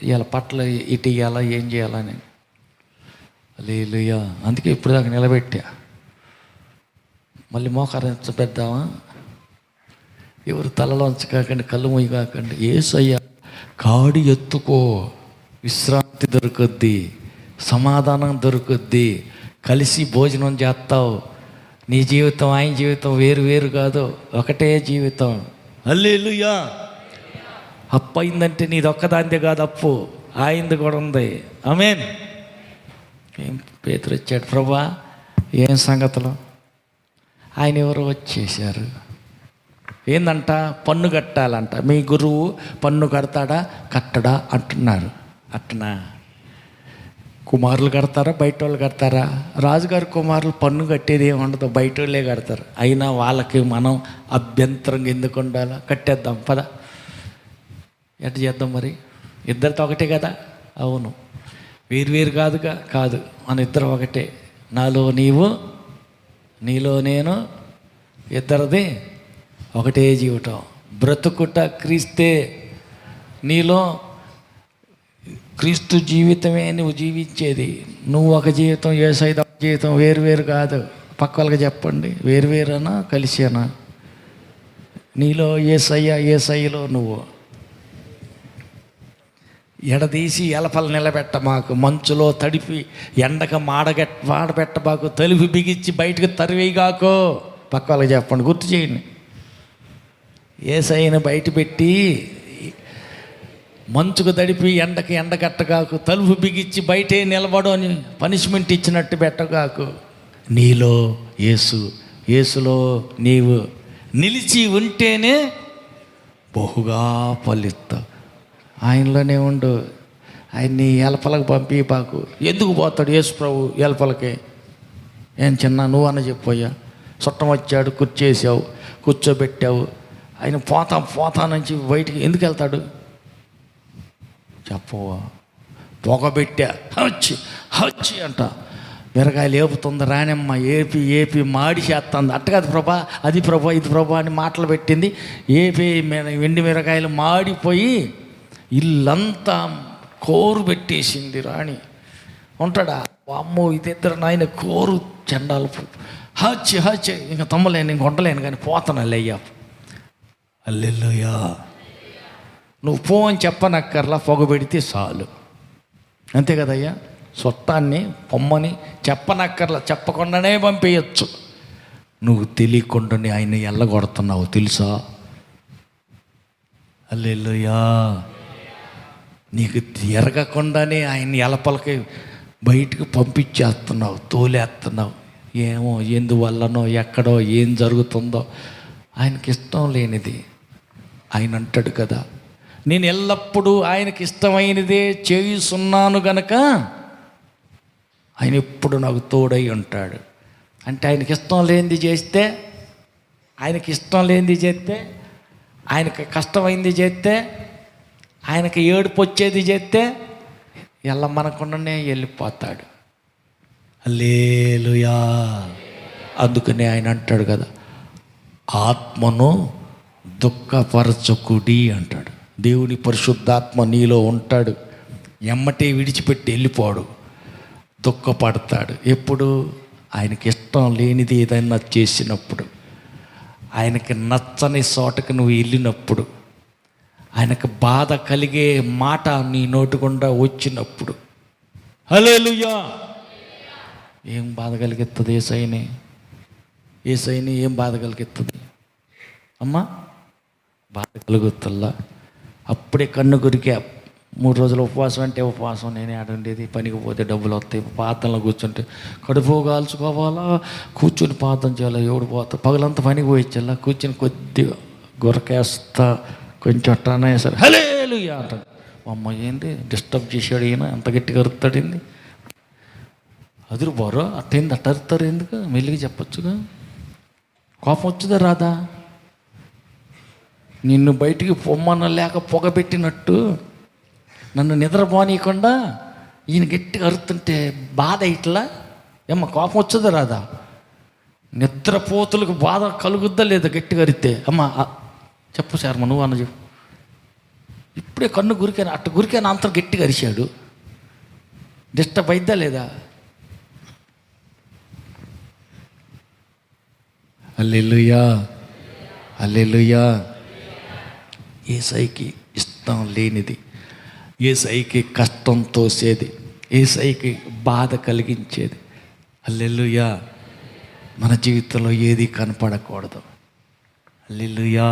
ఇవాళ పట్టలు ఇటు ఇవ్వాలా, ఏం చేయాలని. హల్లెలూయా. అందుకే ఇప్పుడు దాకా నిలబెట్టా. మళ్ళీ మోకారం పెద్దామా, ఎవరు తలలోంచి కాకండి, కళ్ళు మొయ్యి కాకండి. యేసయ్య కాడి ఎత్తుకో, విశ్రాంతి దొరుకుద్ది, సమాధానం దొరుకుద్ది, కలిసి భోజనం చేస్తావు. నీ జీవితం ఆయన జీవితం వేరు వేరు కాదు, ఒకటే జీవితం. హల్లెలూయా. అప్పు అయిందంటే నీది ఒక్కదాందే కాదు, అప్పు ఆయనది కూడా ఉంది. ఆమేన్. ఏం పేతురు వచ్చాడు, ప్రభా ఏం సంగతులు. ఆయన ఎవరో వచ్చేసారు. ఏందంట, పన్ను కట్టాలంట. మీ గురువు పన్ను కడతాడా కట్టడా అంటున్నారు. అట్టనా? కుమారులు కడతారా, బయట వాళ్ళు కడతారా? రాజుగారి కుమారులు పన్ను కట్టేది ఏమి ఉండదు, బయట వాళ్ళే కడతారు. అయినా వాళ్ళకి మనం అభ్యంతరంగా ఎందుకు ఉండాలా? కట్టేద్దాం పద. ఎట్ట చేద్దాం మరి? ఇద్దరితో ఒకటే కదా. అవును, వేరు కాదుగా. కాదు, మన ఇద్దరం ఒకటే. నాలో నీవు, నీలో నేను, ఇద్దరిది ఒకటే జీవితం. బ్రతుకుట క్రీస్తే. నీలో క్రీస్తు జీవితమే నువ్వు జీవించేది. నువ్వు ఒక జీవితం, యేసయ్య జీవితం వేరు కాదు. పక్క వాళ్ళకి చెప్పండి, వేరువేరేనా కలిసేనా? నీలో యేసయ్యలో నువ్వు. ఎడదీసి ఎలపలు నిలబెట్ట మాకు, మంచులో తడిపి ఎండక మాడబెట్ట మాకు, తలుపు బిగించి బయటకు తరివేయగాకో. పక్క వాళ్ళకి చెప్పండి, గుర్తు చేయండి. యేసయ్యను బయట పెట్టి మంచుకు తడిపి ఎండకట్టగాకు, తలుపు బిగించి బయటే నిలబడు అని పనిష్మెంట్ ఇచ్చినట్టు పెట్టగాకు. నీలో యేసులో నీవు నిలిచి ఉంటేనే బహుగా ఫలిస్తావు. ఆయనలోనే ఉండు. ఆయన్ని ఎలపలకు పంపి పాకు. ఎందుకు పోతాడు యేసు ప్రభు ఎలపలకి? ఏం చిన్న నువ్వు చెప్పోయ్యా. చుట్టం వచ్చాడు, కూర్చేసావు, కూర్చోబెట్టావు. ఆయన పోతా నుంచి బయటికి ఎందుకు వెళ్తాడు చెప్పవా? పొగబెట్టా హచ్చి అంట, మిరకాయలు ఏపుతుంది రానమ్మ, ఏపి మాడి చేస్తుంది. అట్ట కాదు ప్రభా, అది ప్రభా, ఇది ప్రభా అని మాటలు పెట్టింది. ఏపి వెండి మిరకాయలు మాడిపోయి ఇల్లంతా కోరు పెట్టేసింది రాణి. ఉంటాడా? అమ్మో ఇద్దరు నాయన కోరు చెండాలు. హచ్చి ఇంకా తమ్మలేను, ఇంక ఉండలేను కానీ పోతాను అయ్యా. హల్లెలూయా. నువ్వు పో అని చెప్పనక్కర్లా, పొగబెడితే చాలు. అంతే కదయ్యా. చుట్టాన్ని పొమ్మని చెప్పనక్కర్లా, చెప్పకుండానే పంపేయచ్చు. నువ్వు తెలియకుండానే ఆయన ఎల్లగొడుతున్నావు తెలుసా? హల్లెలూయా. నీకు ఎరగకుండానే ఆయన ఎలపలకి బయటకు పంపించేస్తున్నావు, తోలేస్తున్నావు. ఏమో ఎందువల్లనో, ఎక్కడో ఏం జరుగుతుందో ఆయనకి ఇష్టం లేనిది. ఆయన అంటాడు కదా, నేను ఎల్లప్పుడూ ఆయనకి ఇష్టమైనదే చేయుచున్నాను గనక ఆయన ఎప్పుడు నాకు తోడై ఉంటాడు. అంటే ఆయనకి ఇష్టం లేనిది చేస్తే, ఆయనకి కష్టమైంది చేస్తే, ఆయనకి ఏడుపు వచ్చేది చేస్తే మనకుండానే వెళ్ళిపోతాడు. హల్లెలూయా. అందుకనే ఆయన అంటాడు కదా, ఆత్మను దుఃఖపరచకుడి అంటాడు. దేవుని పరిశుద్ధాత్మ నీలో ఉంటాడు, ఎమ్మటే విడిచిపెట్టి వెళ్ళిపోడు, దుఃఖపడతాడు. ఎప్పుడు? ఆయనకి ఇష్టం లేనిది ఏదైనా చేసినప్పుడు, ఆయనకి నచ్చని చోటకి నువ్వు వెళ్ళినప్పుడు, ఆయనకు బాధ కలిగే మాట నీ నోటి గుండా వచ్చినప్పుడు. హల్లెలూయా. ఏం బాధ కలిగిస్తుంది యేసయ్యని ఏం బాధ కలిగిస్తుంది అమ్మా? బాధ కలుగుతుందా? అప్పుడే కన్ను గురికే. 3 రోజులు ఉపవాసం అంటే ఉపవాసం. నేనే ఆడండేది, పనికి పోతే డబ్బులు వస్తాయి. పాత్రలో కూర్చుంటే కడుపు కాల్చుకోవాలా, కూర్చుని పాత్రం చేయాలా, ఎవడు పోతా. పగలంతా పనికి పోయిచ్చాలా, కూర్చుని కొద్దిగా గురకేస్తా, కొంచెం అట్టానే సరే హల్లెలూయా అంటాడు. అమ్మ ఏంటి డిస్టర్బ్ చేశాడు ఈయన, ఎంత గట్టిగా అరుతాడు ఏంది, అదురు బోరో అట్టేంది అట్ట అరుతారు ఎందుకు, మెల్లిగా చెప్పొచ్చుగా. కోపం వచ్చుదా రాదా? నిన్ను బయటికి పొమ్మన లేక పొగబెట్టినట్టు నన్ను నిద్రపోనీయకుండా ఈయన గట్టిగా అరుతుంటే బాధ ఇట్లా ఏమ్మ కోపం వచ్చుదా రాదా? నిద్రపోతులకు బాధ కలుగుద్దా లేదా గట్టిగా అరితే? అమ్మ చెప్పు సార్ నువ్వు అన్న చెప్పు. ఇప్పుడే కన్ను గురికాను, అట్ట గురికాను అంత గట్టిగా అరిశాడు, డిస్టర్బ్ అయిద్దా లేదా? హల్లెలూయా, హల్లెలూయా. యేసయ్యకి ఇష్టం లేనిది, యేసయ్యకి కష్టం తోసేది, యేసయ్యకి బాధ కలిగించేది, హల్లెలూయా, మన జీవితంలో ఏది కనపడకూడదు. హల్లెలూయా,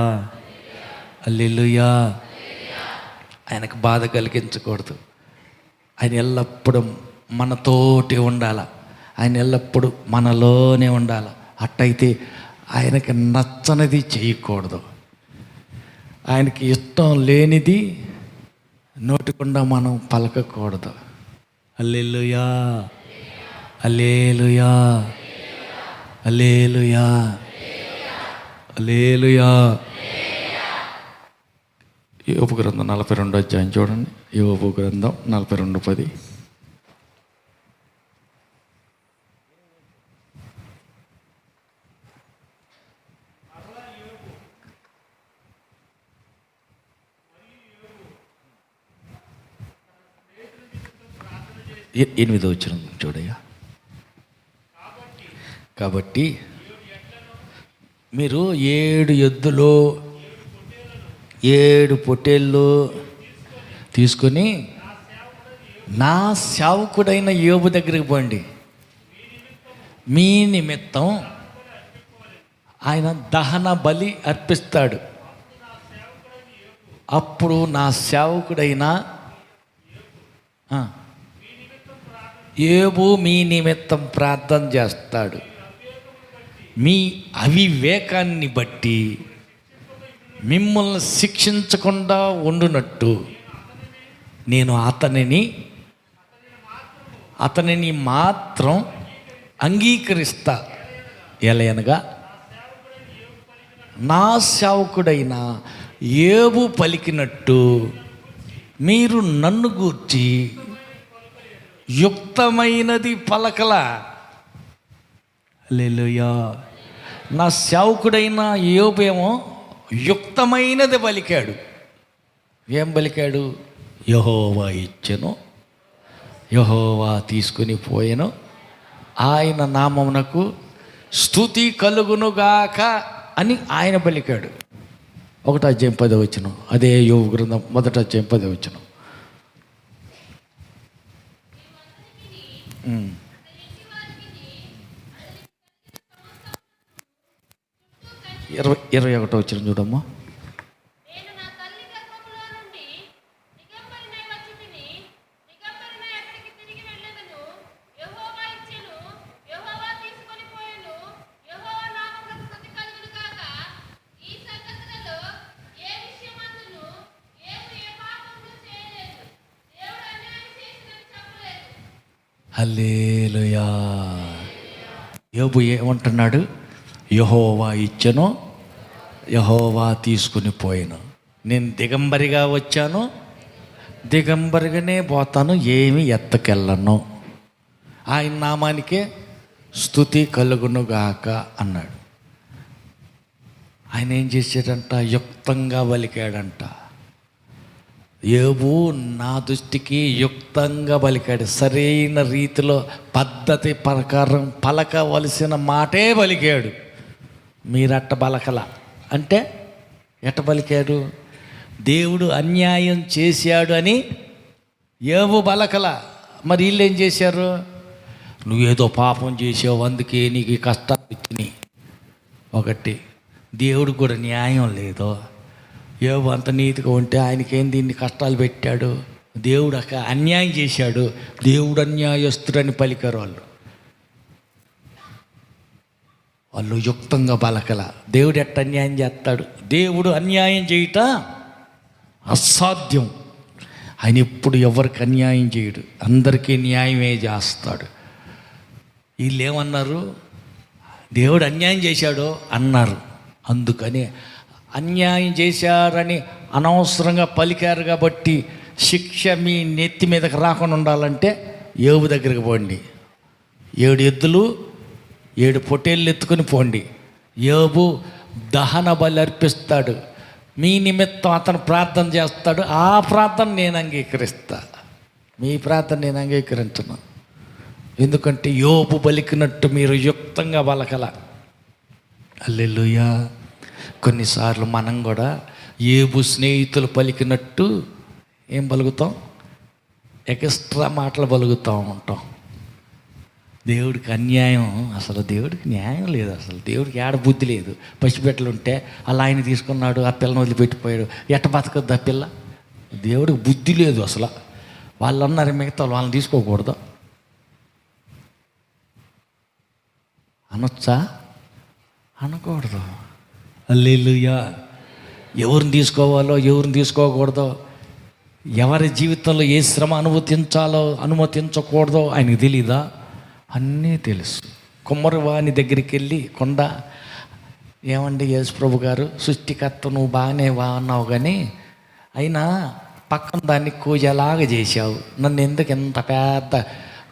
హల్లెలూయా. ఆయనకు బాధ కలిగించకూడదు. ఆయన ఎల్లప్పుడూ మనతోటి ఉండాల, ఆయన ఎల్లప్పుడూ మనలోనే ఉండాలి. అట్టయితే ఆయనకి నచ్చనిది చేయకూడదు, ఆయనకి ఇష్టం లేనిది నోటికుండా మనం పలకకూడదు. హల్లెలూయా, హల్లెలూయా, హల్లెలూయా, హల్లెలూయా. యోబు గ్రంథం 42 అధ్యాయం చూడండి. యోబు గ్రంథం 42:10. ఎనిమిదో వచనం చూడయ్యా. కాబట్టి మీరు 7 ఎద్దులు 7 పొట్టేళ్ళు తీసుకొని నా సేవకుడైన యోబు దగ్గరికి పోండి, మీ నిమిత్తం ఆయన దహన బలి అర్పిస్తాడు. అప్పుడు నా సేవకుడైన యోబు మీ నిమిత్తం ప్రార్థన చేస్తాడు. మీ అవివేకాన్ని బట్టి మిమ్మల్ని శిక్షించకుండా ఉండునట్టు నేను అతనిని మాత్రం అంగీకరిస్తా. ఎలయనగా నా సేవకుడైన యోబు పలికినట్టు మీరు నన్ను గూర్చి యుక్తమైనది పలకల. హల్లెలూయా. నా సేవకుడైన యోబేమో యుక్తమైనది పలికాడు. ఏం పలికాడు? యెహోవా ఇచ్చెను, యెహోవా తీసుకుని పోయెను, ఆయన నామమునకు స్తుతి కలుగునుగాక అని ఆయన పలికాడు. 1 అధ్యాయం 10 వచనం. అదే యోబు గ్రంథం 1 అధ్యాయం 10 వచనం. 21 వచనం చూడమ్మా. హల్లెలూయా. యోబు ఏమంటున్నాడు? యెహోవా ఇచ్చెను, యెహోవా తీసుకుని పోయాను. నేను దిగంబరిగా వచ్చాను, దిగంబరిగానే పోతాను, ఏమి ఎత్తకెళ్ళను, ఆయన నామానికే స్తుతి కలుగునుగాక అన్నాడు. ఆయన ఏం చేశాడంట? యుక్తంగా పలికాడంట. యోబు నా దృష్టికి యుక్తంగా పలికాడు. సరైన రీతిలో పద్ధతి ప్రకారం పలకవలసిన మాటే పలికాడు. మీరట్ట పలకల అంటే ఎట్ట పలికాడు? దేవుడు అన్యాయం చేశాడు అని యోబు పలకల. మరి వీళ్ళు ఏం చేశారు? నువ్వేదో పాపం చేసావు అందుకే నీకు కష్టాలు వచ్చినాయి. ఒకటి, దేవుడు కూడా న్యాయం లేదు. యోబు అంత నీతిగా ఉంటే ఆయనకేం దీన్ని కష్టాలు పెట్టాడు? దేవుడు అన్యాయం చేశాడు, దేవుడు అన్యాయస్తుడని పలికారు వాళ్ళు యుక్తంగా పలకల. దేవుడు ఎట్ట అన్యాయం చేస్తాడు? దేవుడు అన్యాయం చేయుట అసాధ్యం. ఆయన ఎప్పుడు ఎవరికి అన్యాయం చేయడు, అందరికీ న్యాయమే చేస్తాడు. వీళ్ళు ఏమన్నారు? దేవుడు అన్యాయం చేశాడు అన్నారు. అందుకని అన్యాయం చేశారని అనవసరంగా పలికారు కాబట్టి శిక్ష మీ నెత్తి మీదకి రాకుండా ఉండాలంటే యోబు దగ్గరికి పోండి. 7 ఎద్దులు 7 పొట్టేళ్ళు ఎత్తుకొని పోండి. యోబు దహన బలి అర్పిస్తాడు. మీ నిమిత్తం అతను ప్రార్థన చేస్తాడు. ఆ ప్రార్థన నేను అంగీకరిస్తా, మీ ప్రార్థన నేను అంగీకరించను. ఎందుకంటే యోబు పలికినట్టు మీరు యుక్తంగా పలకల. హల్లెలూయా. కొన్నిసార్లు మనం కూడా యోబు స్నేహితులు పలికినట్టు ఏం పలుకుతాం? ఎక్స్ట్రా మాటలు పలుకుతూ ఉంటాం. దేవుడికి అన్యాయం, అసలు దేవుడికి న్యాయం లేదు. అసలు దేవుడికి ఏడ బుద్ధి లేదు. పసిబిడ్డలు ఉంటే అలా ఆయన తీసుకున్నాడు, ఆ పిల్లని వదిలిపెట్టిపోయాడు. ఎట్ట బతకద్దు ఆ పిల్ల? దేవుడికి బుద్ధి లేదు అసలు. వాళ్ళు అన్నారు మిగతా వాళ్ళని తీసుకోకూడదు అనొచ్చా? అనకూడదు. హల్లెలూయా. ఎవరిని తీసుకోవాలో ఎవరిని తీసుకోకూడదో, ఎవరి జీవితంలో ఏ శ్రమ అనుమతించకూడదో ఆయనకు తెలీదా? అన్నీ తెలుసు. కుమ్మరివాని దగ్గరికి వెళ్ళి కొండ, ఏమండి యేసుప్రభు గారు, సృష్టికర్త నువ్వు బాగానే అన్నావు, కానీ అయినా పక్కన దాన్ని కూజలాగా చేశావు, నన్ను ఎందుకు ఎంత పెద్ద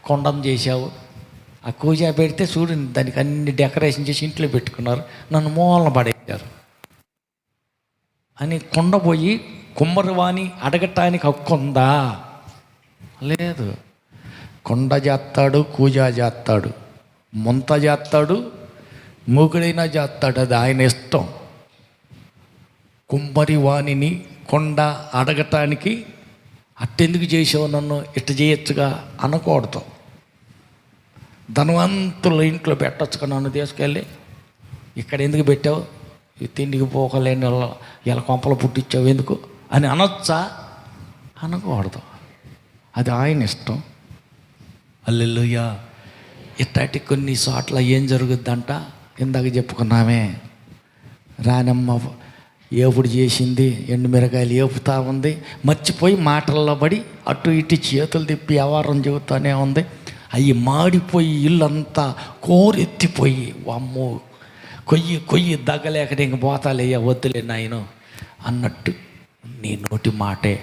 కొండను చేశావు? ఆ కూజ పెడితే చూడండి, దానికి అన్ని డెకరేషన్ చేసి ఇంట్లో పెట్టుకున్నారు, నన్ను మూలన పడేశారు అని కొండ పోయి కుమ్మరివాణి అడగటానికి హక్కు ఉందా? లేదు. కొండ చేస్తాడు, కూజ చేస్తాడు, ముంత చేస్తాడు, మూగుడైనా చేస్తాడు, అది ఆయన ఇష్టం. కుమ్మరివాణిని కొండ అడగటానికి అట్టెందుకు చేసావు, నన్ను ఇట్ట చేయొచ్చుగా అనకూడదు. ధనవంతుల ఇంట్లో పెట్టొచ్చుగా నన్ను తీసుకెళ్ళి, ఇక్కడ ఎందుకు పెట్టావు, తిండికి పోకలేని ఇలా కొంపలు పుట్టించావు ఎందుకు అని అనొచ్చా? అనకూడదు. అది ఆయన ఇష్టం. హల్లెలూయా. ఇట్లాంటి కొన్ని చోట్ల ఏం జరుగుద్దంట, ఇందాక చెప్పుకున్నామే, రానమ్మ ఏపుడు చేసింది, ఎండుమిరకాయలు ఏపుతా ఉంది, మర్చిపోయి మాటల్లో పడి అటు ఇటు చేతులు తిప్పి వ్యవహారం చెబుతూనే ఉంది. అవి మాడిపోయి ఇల్లంతా కోరెత్తిపోయి, అమ్మో కొయ్యి దగ్గలేక ఇంక పోతాలయ్యా, వద్దులే నాయన అన్నట్టు నీ నోటి మాటే,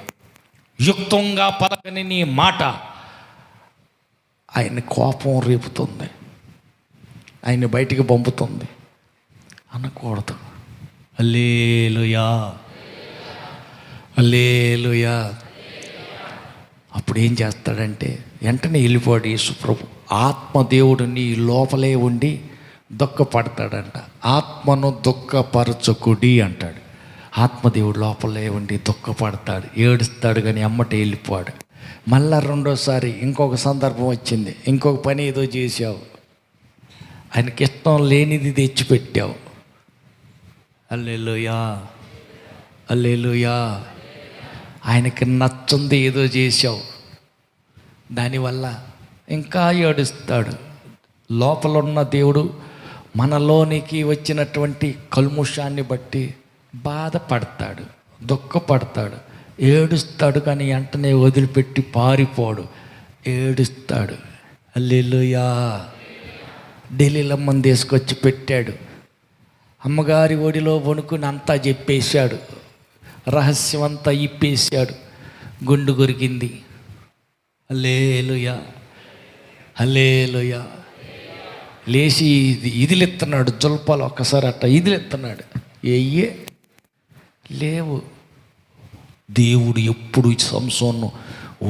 యుక్తంగా పలకని నీ మాట ఆయన కోపం రేపుతుంది, ఆయన బయటికి పంపుతుంది. అనకూడదు. హల్లెలూయా, హల్లెలూయా. అప్పుడు ఏం చేస్తాడంటే వెంటనే వెళ్ళిపోయాడు యేసుప్రభు. ఆత్మదేవుడు నీ లోపలే ఉండి దుఃఖపడతాడంట. ఆత్మను దుఃఖపరచకుడి అంటాడు. ఆత్మదేవుడు లోపలే ఉండి దుఃఖపడతాడు, ఏడుస్తాడు, కానీ అమ్మట వెళ్ళిపోయాడు. మళ్ళా రెండోసారి ఇంకొక సందర్భం వచ్చింది, ఇంకొక పని ఏదో చేసావు, ఆయనకి ఇష్టం లేనిది తెచ్చిపెట్టావు. హల్లెలూయా, హల్లెలూయా. ఆయనకి నచ్చింది ఏదో చేసావు, దానివల్ల ఇంకా ఏడుస్తాడు. లోపల ఉన్న దేవుడు మనలోనికి వచ్చినటువంటి కల్ముషాన్ని బట్టి బాధపడతాడు, దుఃఖపడతాడు, ఏడుస్తాడు, కానీ వెంటనే వదిలిపెట్టి పారిపోడు, ఏడుస్తాడు. హల్లెలూయా. ఢిల్లీలమ్మని తీసుకొచ్చి పెట్టాడు, అమ్మగారి ఒడిలో వణుకుని అంతా చెప్పేశాడు, రహస్యం అంతా ఇప్పేశాడు, గుండు కొరికింది. హల్లెలూయా, హల్లెలూయా. లేచి ఇదిలెత్తున్నాడు, జుల్పాలు ఒక్కసారి అట్ట ఇదిలెత్తున్నాడు, ఏయ్యే లేవు. దేవుడు ఎప్పుడు సంసోన్ను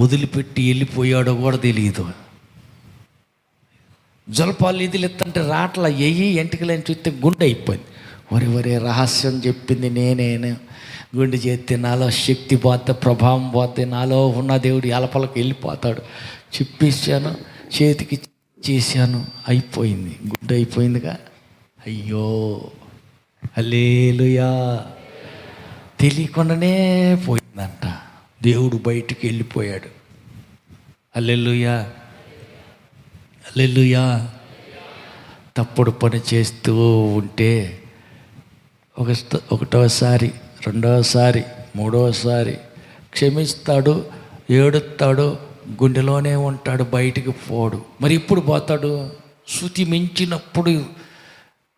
వదిలిపెట్టి వెళ్ళిపోయాడో కూడా తెలియదు. జలపాలు ఇదిలెత్తంటే రాట్ల ఎయ్యి ఎంటికలని చూస్తే గుండె అయిపోయింది. వరే రహస్యం చెప్పింది నేనేను, గుండె చేస్తే నాలో శక్తి పోతే, ప్రభావం పోతే, నాలో ఉన్న దేవుడు ఎలపలకు వెళ్ళిపోతాడు. చెప్పేశాను, చేతికి చేశాను, అయిపోయింది, గుండె అయిపోయిందిగా. అయ్యో, హల్లెలూయా. తెలియకుండానే పోయిందంట, దేవుడు బయటికి వెళ్ళిపోయాడు. హల్లెలూయా, హల్లెలూయా. తప్పుడు పని చేస్తూ ఉంటే ఒకటోసారి, రెండోసారి, మూడోసారి క్షమిస్తాడు. ఏడుస్తాడు, గుండెలోనే ఉంటాడు, బయటికి పోడు. మరి ఇప్పుడు పోతాడు? శృతి మించినప్పుడు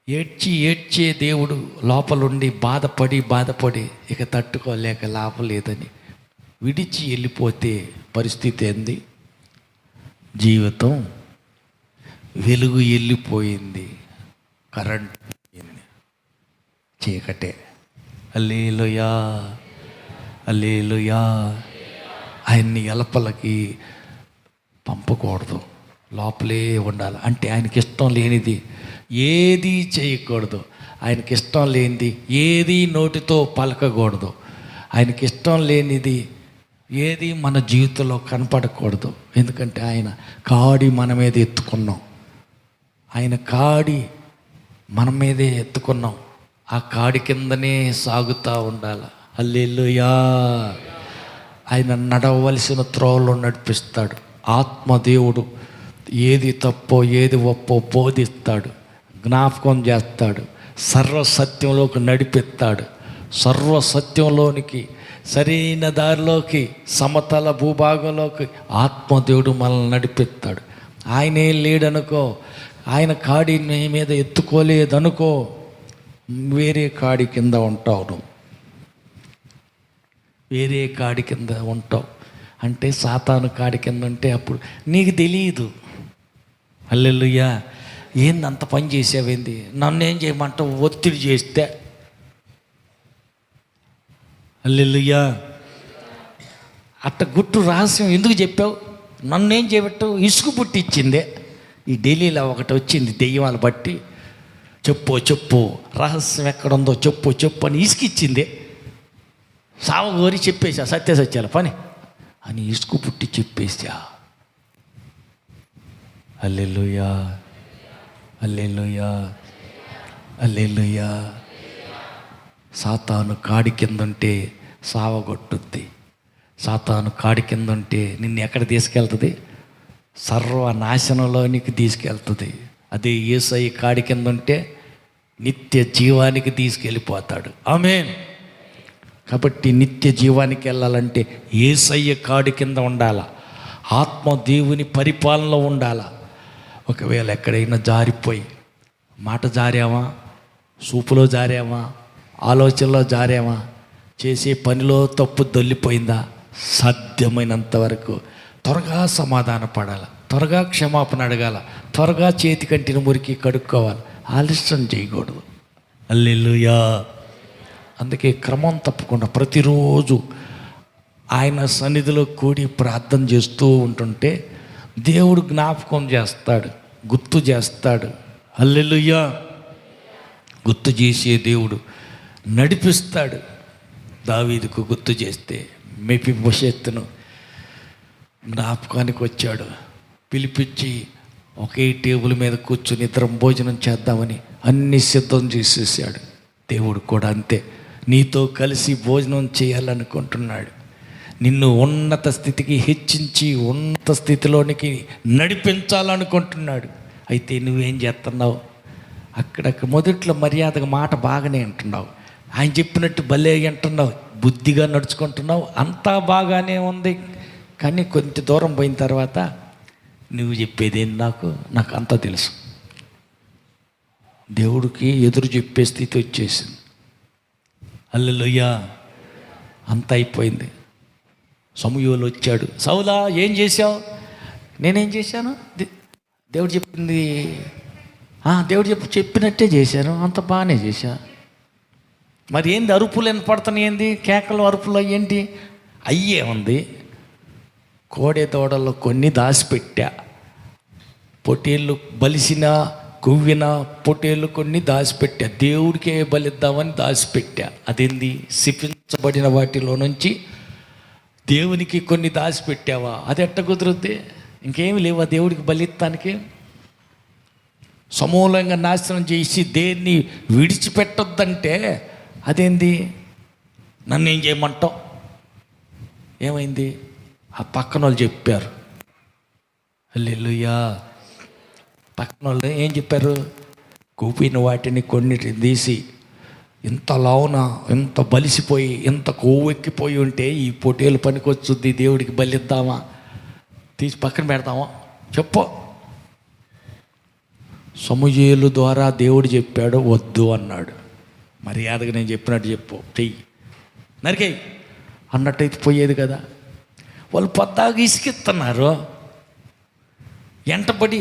ఏడ్చే దేవుడు లోపలుండి బాధపడి ఇక తట్టుకోలేక లాభలేదని విడిచి వెళ్ళిపోతే పరిస్థితి ఏంది? జీవితం వెలుగు వెళ్ళిపోయింది, కరెంట్ పోయింది, చీకటే. హల్లెలూయా, హల్లెలూయా. ఆయన్ని ఎలపలకి పంపకూడదు, లోపలే ఉండాలి. అంటే ఆయనకి ఇష్టం లేనిది ఏది చేయకూడదు, ఆయనకి ఇష్టం లేనిది ఏది నోటితో పలకకూడదు, ఆయనకి ఇష్టం లేనిది ఏది మన జీవితంలో కనపడకూడదు. ఎందుకంటే ఆయన కాడి మన మీద ఎత్తుకున్నాం, ఆయన కాడి మన మీదే ఎత్తుకున్నాం. ఆ కాడి కిందనే సాగుతూ ఉండాలి. హల్లెలూయా. ఆయన నడవలసిన త్రోవలో నడిపిస్తాడు. ఆత్మదేవుడు ఏది తప్పో ఏది ఒప్పో బోధిస్తాడు, జ్ఞాపకం చేస్తాడు, సర్వసత్యంలోకి నడిపిస్తాడు. సర్వసత్యంలోనికి, సరైన దారిలోకి, సమతల భూభాగంలోకి ఆత్మదేవుడు మనల్ని నడిపిస్తాడు. ఆయనే లేడనుకో, ఆయన కాడి నీ మీద ఎత్తుకోలేదనుకో, వేరే కాడి కింద ఉంటావు నువ్వు, వేరే కాడి కింద ఉంటావు. అంటే సాతాను కాడి కింద ఉంటే అప్పుడు నీకు తెలియదు. హల్లెలూయా. ఏంది అంత పని చేసావేంది, నన్ను ఏం చేయమంటావు, ఒత్తిడి చేస్తే. హల్లెలూయా. అట్ట గుట్టు రహస్యం ఎందుకు చెప్పావు, నన్ను ఏం చేయబట్టావు, ఇసుకు పుట్టించిందే. ఈ ఢిల్లీలో ఒకటి వచ్చింది దెయ్యాలు బట్టి, చెప్పు రహస్యం ఎక్కడుందో చెప్పు అని ఇసుకిచ్చిందే. సావగోరి చెప్పేసా సత్యాల పని అని ఇసుకు పుట్టి చెప్పేసా. హల్లెలూయా, హల్లెలూయా, హల్లెలూయా. సాతాను కాడి కింద ఉంటే సావగొట్టుద్ది. సాతాను కాడి కింద ఉంటే నిన్ను ఎక్కడ తీసుకెళ్తుంది, సర్వనాశనంలోనికి తీసుకెళ్తుంది. అదే యేసయ్య కాడి కింద ఉంటే నిత్య జీవానికి తీసుకెళ్ళిపోతాడు. ఆమేన్. కాబట్టి నిత్య జీవానికి వెళ్ళాలంటే యేసయ్య కాడి కింద ఉండాల, ఆత్మదేవుని పరిపాలనలో ఉండాల. ఒకవేళ ఎక్కడైనా జారిపోయి, మాట జారామా, చూపులో జారామా, ఆలోచనలో జారామా, చేసే పనిలో తప్పు దొల్లిపోయిందా, సాధ్యమైనంత వరకు త్వరగా సమాధాన పడాలి, త్వరగా క్షమాపణ అడగాల, త్వరగా చేతి కంటిన మురికి కడుక్కోవాలి, ఆలస్యం చేయకూడదు. హల్లెలూయా. అందుకే క్రమం తప్పకుండా ప్రతిరోజు ఆయన సన్నిధిలో కూడి ప్రార్థన చేస్తూ ఉంటుంటే దేవుడు జ్ఞాపకం చేస్తాడు, గుర్తు చేస్తాడు. హల్లెలూయా. గుర్తు చేసే దేవుడు నడిపిస్తాడు. దావీదుకు గుర్తు చేస్తే మెఫీబోషెతును జ్ఞాపకానికి వచ్చాడు. పిలిపించి ఒకే టేబుల్ మీద కూర్చుని ఇద్దరం భోజనం చేద్దామని అన్ని సిద్ధం చేసేసాడు. దేవుడు కూడా అంతే, నీతో కలిసి భోజనం చేయాలనుకుంటున్నాడు. నిన్ను ఉన్నత స్థితికి హెచ్చించి ఉన్నత స్థితిలోనికి నడిపించాలనుకుంటున్నాడు. అయితే నువ్వేం చేస్తున్నావు, అక్కడ మొదట్లో మర్యాదగా మాట బాగానే అంటున్నావు, ఆయన చెప్పినట్టు భలే అంటున్నావు, బుద్ధిగా నడుచుకుంటున్నావు, అంతా బాగానే ఉంది. కానీ కొంచెం దూరం పోయిన తర్వాత నువ్వు చెప్పేదేంటి, నాకు అంతా తెలుసు, దేవుడికి ఎదురు చెప్పే స్థితి వచ్చేసింది. హల్లెలూయా. అంత అయిపోయింది. సమూయేలు వచ్చాడు, సౌలా ఏం చేశావు, నేనేం చేశాను, దేవుడు చెప్పింది, దేవుడు చెప్పినట్టే చేశాను, అంత బాగానే చేశా. మరి ఏంది అరుపులు వినపడుతున్నాయి, ఏంది కేకలు అరుపులు ఏంటి, అయ్యే ఉంది. కోడె దూడల్లో కొన్ని దాచిపెట్టా, పొట్టేళ్ళు బలిసిన కొవ్విన పొట్టేళ్ళు కొన్ని దాచిపెట్టా, దేవుడికే బలిద్దామని దాచిపెట్టా. అదేంది, శిపించబడిన వాటిలో నుంచి దేవునికి కొన్ని దాచిపెట్టావా, అది ఎట్ట కుదురుద్ది, ఇంకేమి లేవా దేవుడికి బలిత్తానికి. సమూలంగా నాశనం చేసి దేన్ని విడిచిపెట్టొద్దంటే అదేంది, నన్ను ఏం చేయమంటావు. ఏమైంది, ఆ పక్కన వాళ్ళు చెప్పారు. హల్లెలూయా. పక్కన వాళ్ళు ఏం చెప్పారు, కూపిన వాటిని కొన్నిటిని తీసి ఇంత లావున ఇంత బలిసిపోయి ఇంత కొవ్వెక్కిపోయి ఉంటే ఈ పొట్టేలు పనికొచ్చుద్ది, దేవుడికి బలిద్దామా, తీసి పక్కన పెడతామా చెప్పు. సమూయేలు ద్వారా దేవుడు చెప్పాడు వద్దు అన్నాడు. మర్యాదగా నేను చెప్పినట్టు చెప్పు, చెయ్యి, నరికేయి అన్నట్టయితే పోయేది కదా. వాళ్ళు పొద్దాగా ఇసుకిస్తున్నారు, ఎంటబడి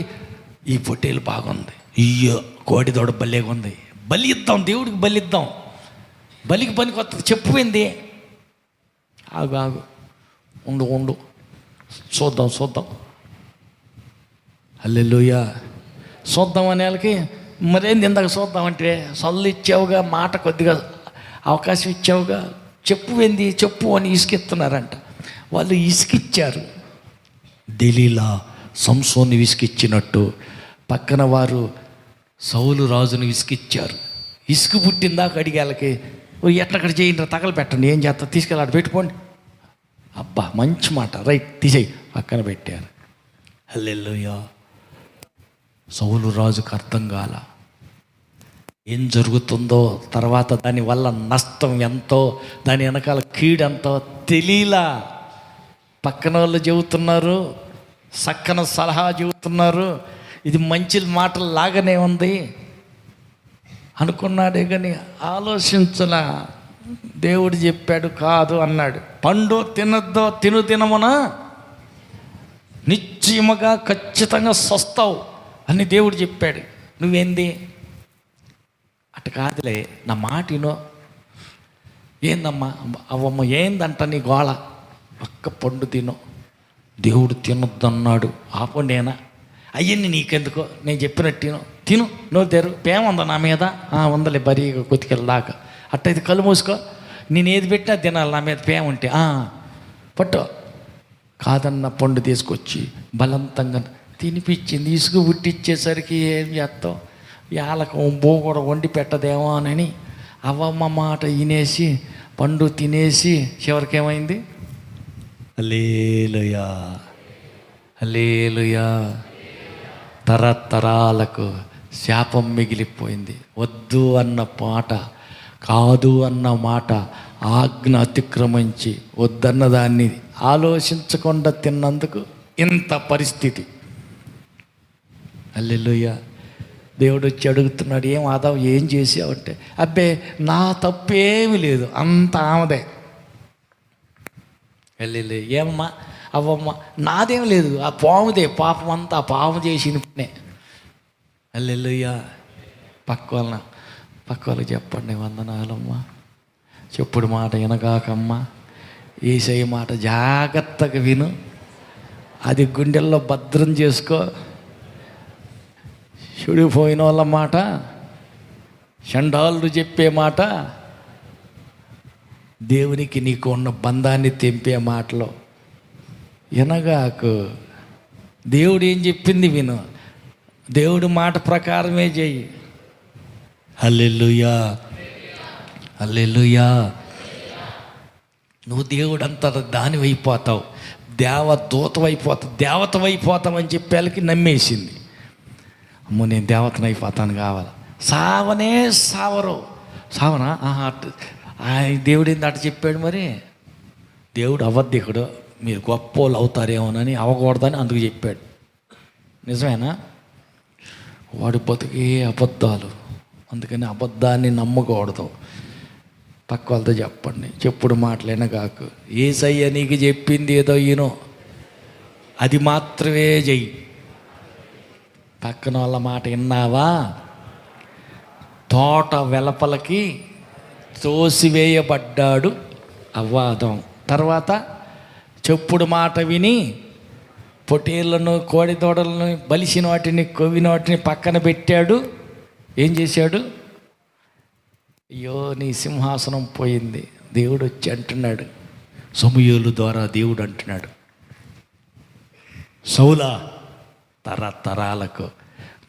ఈ పొట్టేలు బాగుంది, అయ్యో కోడి దొడ బలిగా ఉంది, బలి ఇద్దాం, దేవుడికి బలి ఇద్దాం, బలికి పని కొత్త చెప్పుపోయింది. ఆగు ఉండు చూద్దాం హల్లెలూయా. చూద్దాం అనే వాళ్ళకి మరేంది ఇందాక చూద్దామంటే సొల్లు ఇచ్చావుగా, మాట కొద్దిగా అవకాశం ఇచ్చావుగా, చెప్పువేంది చెప్పు అని ఇసుకిస్తున్నారంట. వాళ్ళు ఇసుకిచ్చారు. దెలీలా సంసోన్ని విసికిచ్చినట్టు పక్కన వారు సౌలు రాజును విసికిచ్చారు. ఇసుకు పుట్టిందాక అడిగాళ్ళకి ఎట్లక్కడ చేయండి, తగలు పెట్టండి, ఏం చేస్తా, తీసుకెళ్ళాడు పెట్టుకోండి. అబ్బా మంచి మాట, రైట్ తీసేయి, పక్కన పెట్టారు. హల్లెలూయా. సౌలు రాజుకు అర్థం కాల ఏం జరుగుతుందో, తర్వాత దానివల్ల నష్టం ఎంతో, దాని వెనకాల కీడంతో తెలియలా. పక్కన వాళ్ళు చెబుతున్నారు, చక్కన సలహా చెబుతున్నారు, ఇది మంచి మాటలు లాగానే ఉంది అనుకున్నాడే కానీ ఆలోచించలా. దేవుడు చెప్పాడు కాదు అన్నాడు. పండు తినద్దో, తినమున నిశ్చయముగా ఖచ్చితంగా సస్తావు అని దేవుడు చెప్పాడు. నువ్వేంది అటు కాదులే, నా మాట వినో. ఏందమ్మా అవ్వమ్మ, ఏందంట నీ గోళ, ఒక్క పండు తిను, దేవుడు తినొద్దన్నాడు, ఆ పండేనా, అయ్యన్ని నీకెందుకో, నేను చెప్పినట్టు తిను, నువ్వు తెరు, పేముందా నా మీద, ఉందలే బరీగా కొతికెళ్ళదాకా, అట్టయితే కళ్ళు మూసుకో, నేను ఏది పెట్టినా తినాలి, నా మీద పేముంటే పట్టు. కాదన్న పండు తీసుకొచ్చి బలవంతంగా తినిపించింది. ఇసుగు పుట్టించేసరికి ఏం చేస్తావు, యాలకం బో కూడా వండి పెట్టదేమో అని అవ్వమ్మ మాట వినేసి పండు తినేసి చివరికి ఏమైంది, హల్లెలూయా హల్లెలూయా, తరతరాలకు శాపం మిగిలిపోయింది. వద్దు అన్న మాట, కాదు అన్న మాట, ఆజ్ఞ అతిక్రమించి వద్దన్న దాన్ని ఆలోచించకుండా తిన్నందుకు ఇంత పరిస్థితి. హల్లెలూయా. దేవుడు వచ్చి అడుగుతున్నాడు, ఏం ఆదాం ఏం చేసావంటే, అబ్బే నా తప్పేమీ లేదు, అంత ఆమెదే. హల్లెలూయా. ఏమమ్మా అవ్వమ్మ, నాదేం లేదు, ఆ పాముదే, పాపం అంతా ఆ పాము చేసిన పనే. హల్లెలూయా. పక్క వాళ్ళకి చెప్పండి, వందనాలమ్మా, చెప్పుడు మాట వినగాకమ్మా, యేసయ్య మాట జాగ్రత్తగా విను, అది గుండెల్లో భద్రం చేసుకో. చెడిపోయిన వాళ్ళ మాట, చండాలుడు చెప్పే మాట, దేవునికి నీకు ఉన్న బంధాన్ని తెంపే మాటలు వినగాకు. దేవుడు ఏం చెప్పింది విను, దేవుడి మాట ప్రకారమే చెయ్యి. హల్లెలూయా హల్లెలూయా. నువ్వు దేవుడు అంతా దానివైపోతావు, దేవతవైపోతావు అని చెప్పేళ్ళకి నమ్మేసింది. అమ్మో నేను దేవతనైపోతాను కావాలి, సావనే సావరు, సావనా దేవుడు ఏంది అట చెప్పాడు. మరి దేవుడు అబద్ధికుడు, మీరు గొప్ప వాళ్ళు అవుతారేమోనని అవ్వకూడదని అందుకు చెప్పాడు. నిజమేనా? వాడి బతుకే అబద్ధాలు, అందుకని అబద్ధాన్ని నమ్మకూడదు. పక్క వాళ్ళతో చెప్పండి, చెప్పుడు మాటలైనా కాకు. యేసయ్య నీకు చెప్పింది ఏదో ఈనో, అది మాత్రమే చెయ్యి. పక్కన వాళ్ళ మాట విన్నావా, తోట వెలపలకి తోసివేయబడ్డాడు అవ్వాదం. తర్వాత చెప్పుడు మాట విని పొట్టేళ్లను, కోడి దూడలను, బలిసిన వాటిని, కొవ్విన వాటిని పక్కన పెట్టాడు. ఏం చేశాడు? అయ్యో నీ సింహాసనం పోయింది. దేవుడు వచ్చి అంటున్నాడు, సమూయేలు ద్వారా దేవుడు అంటున్నాడు, సౌలా, తరతరాలకు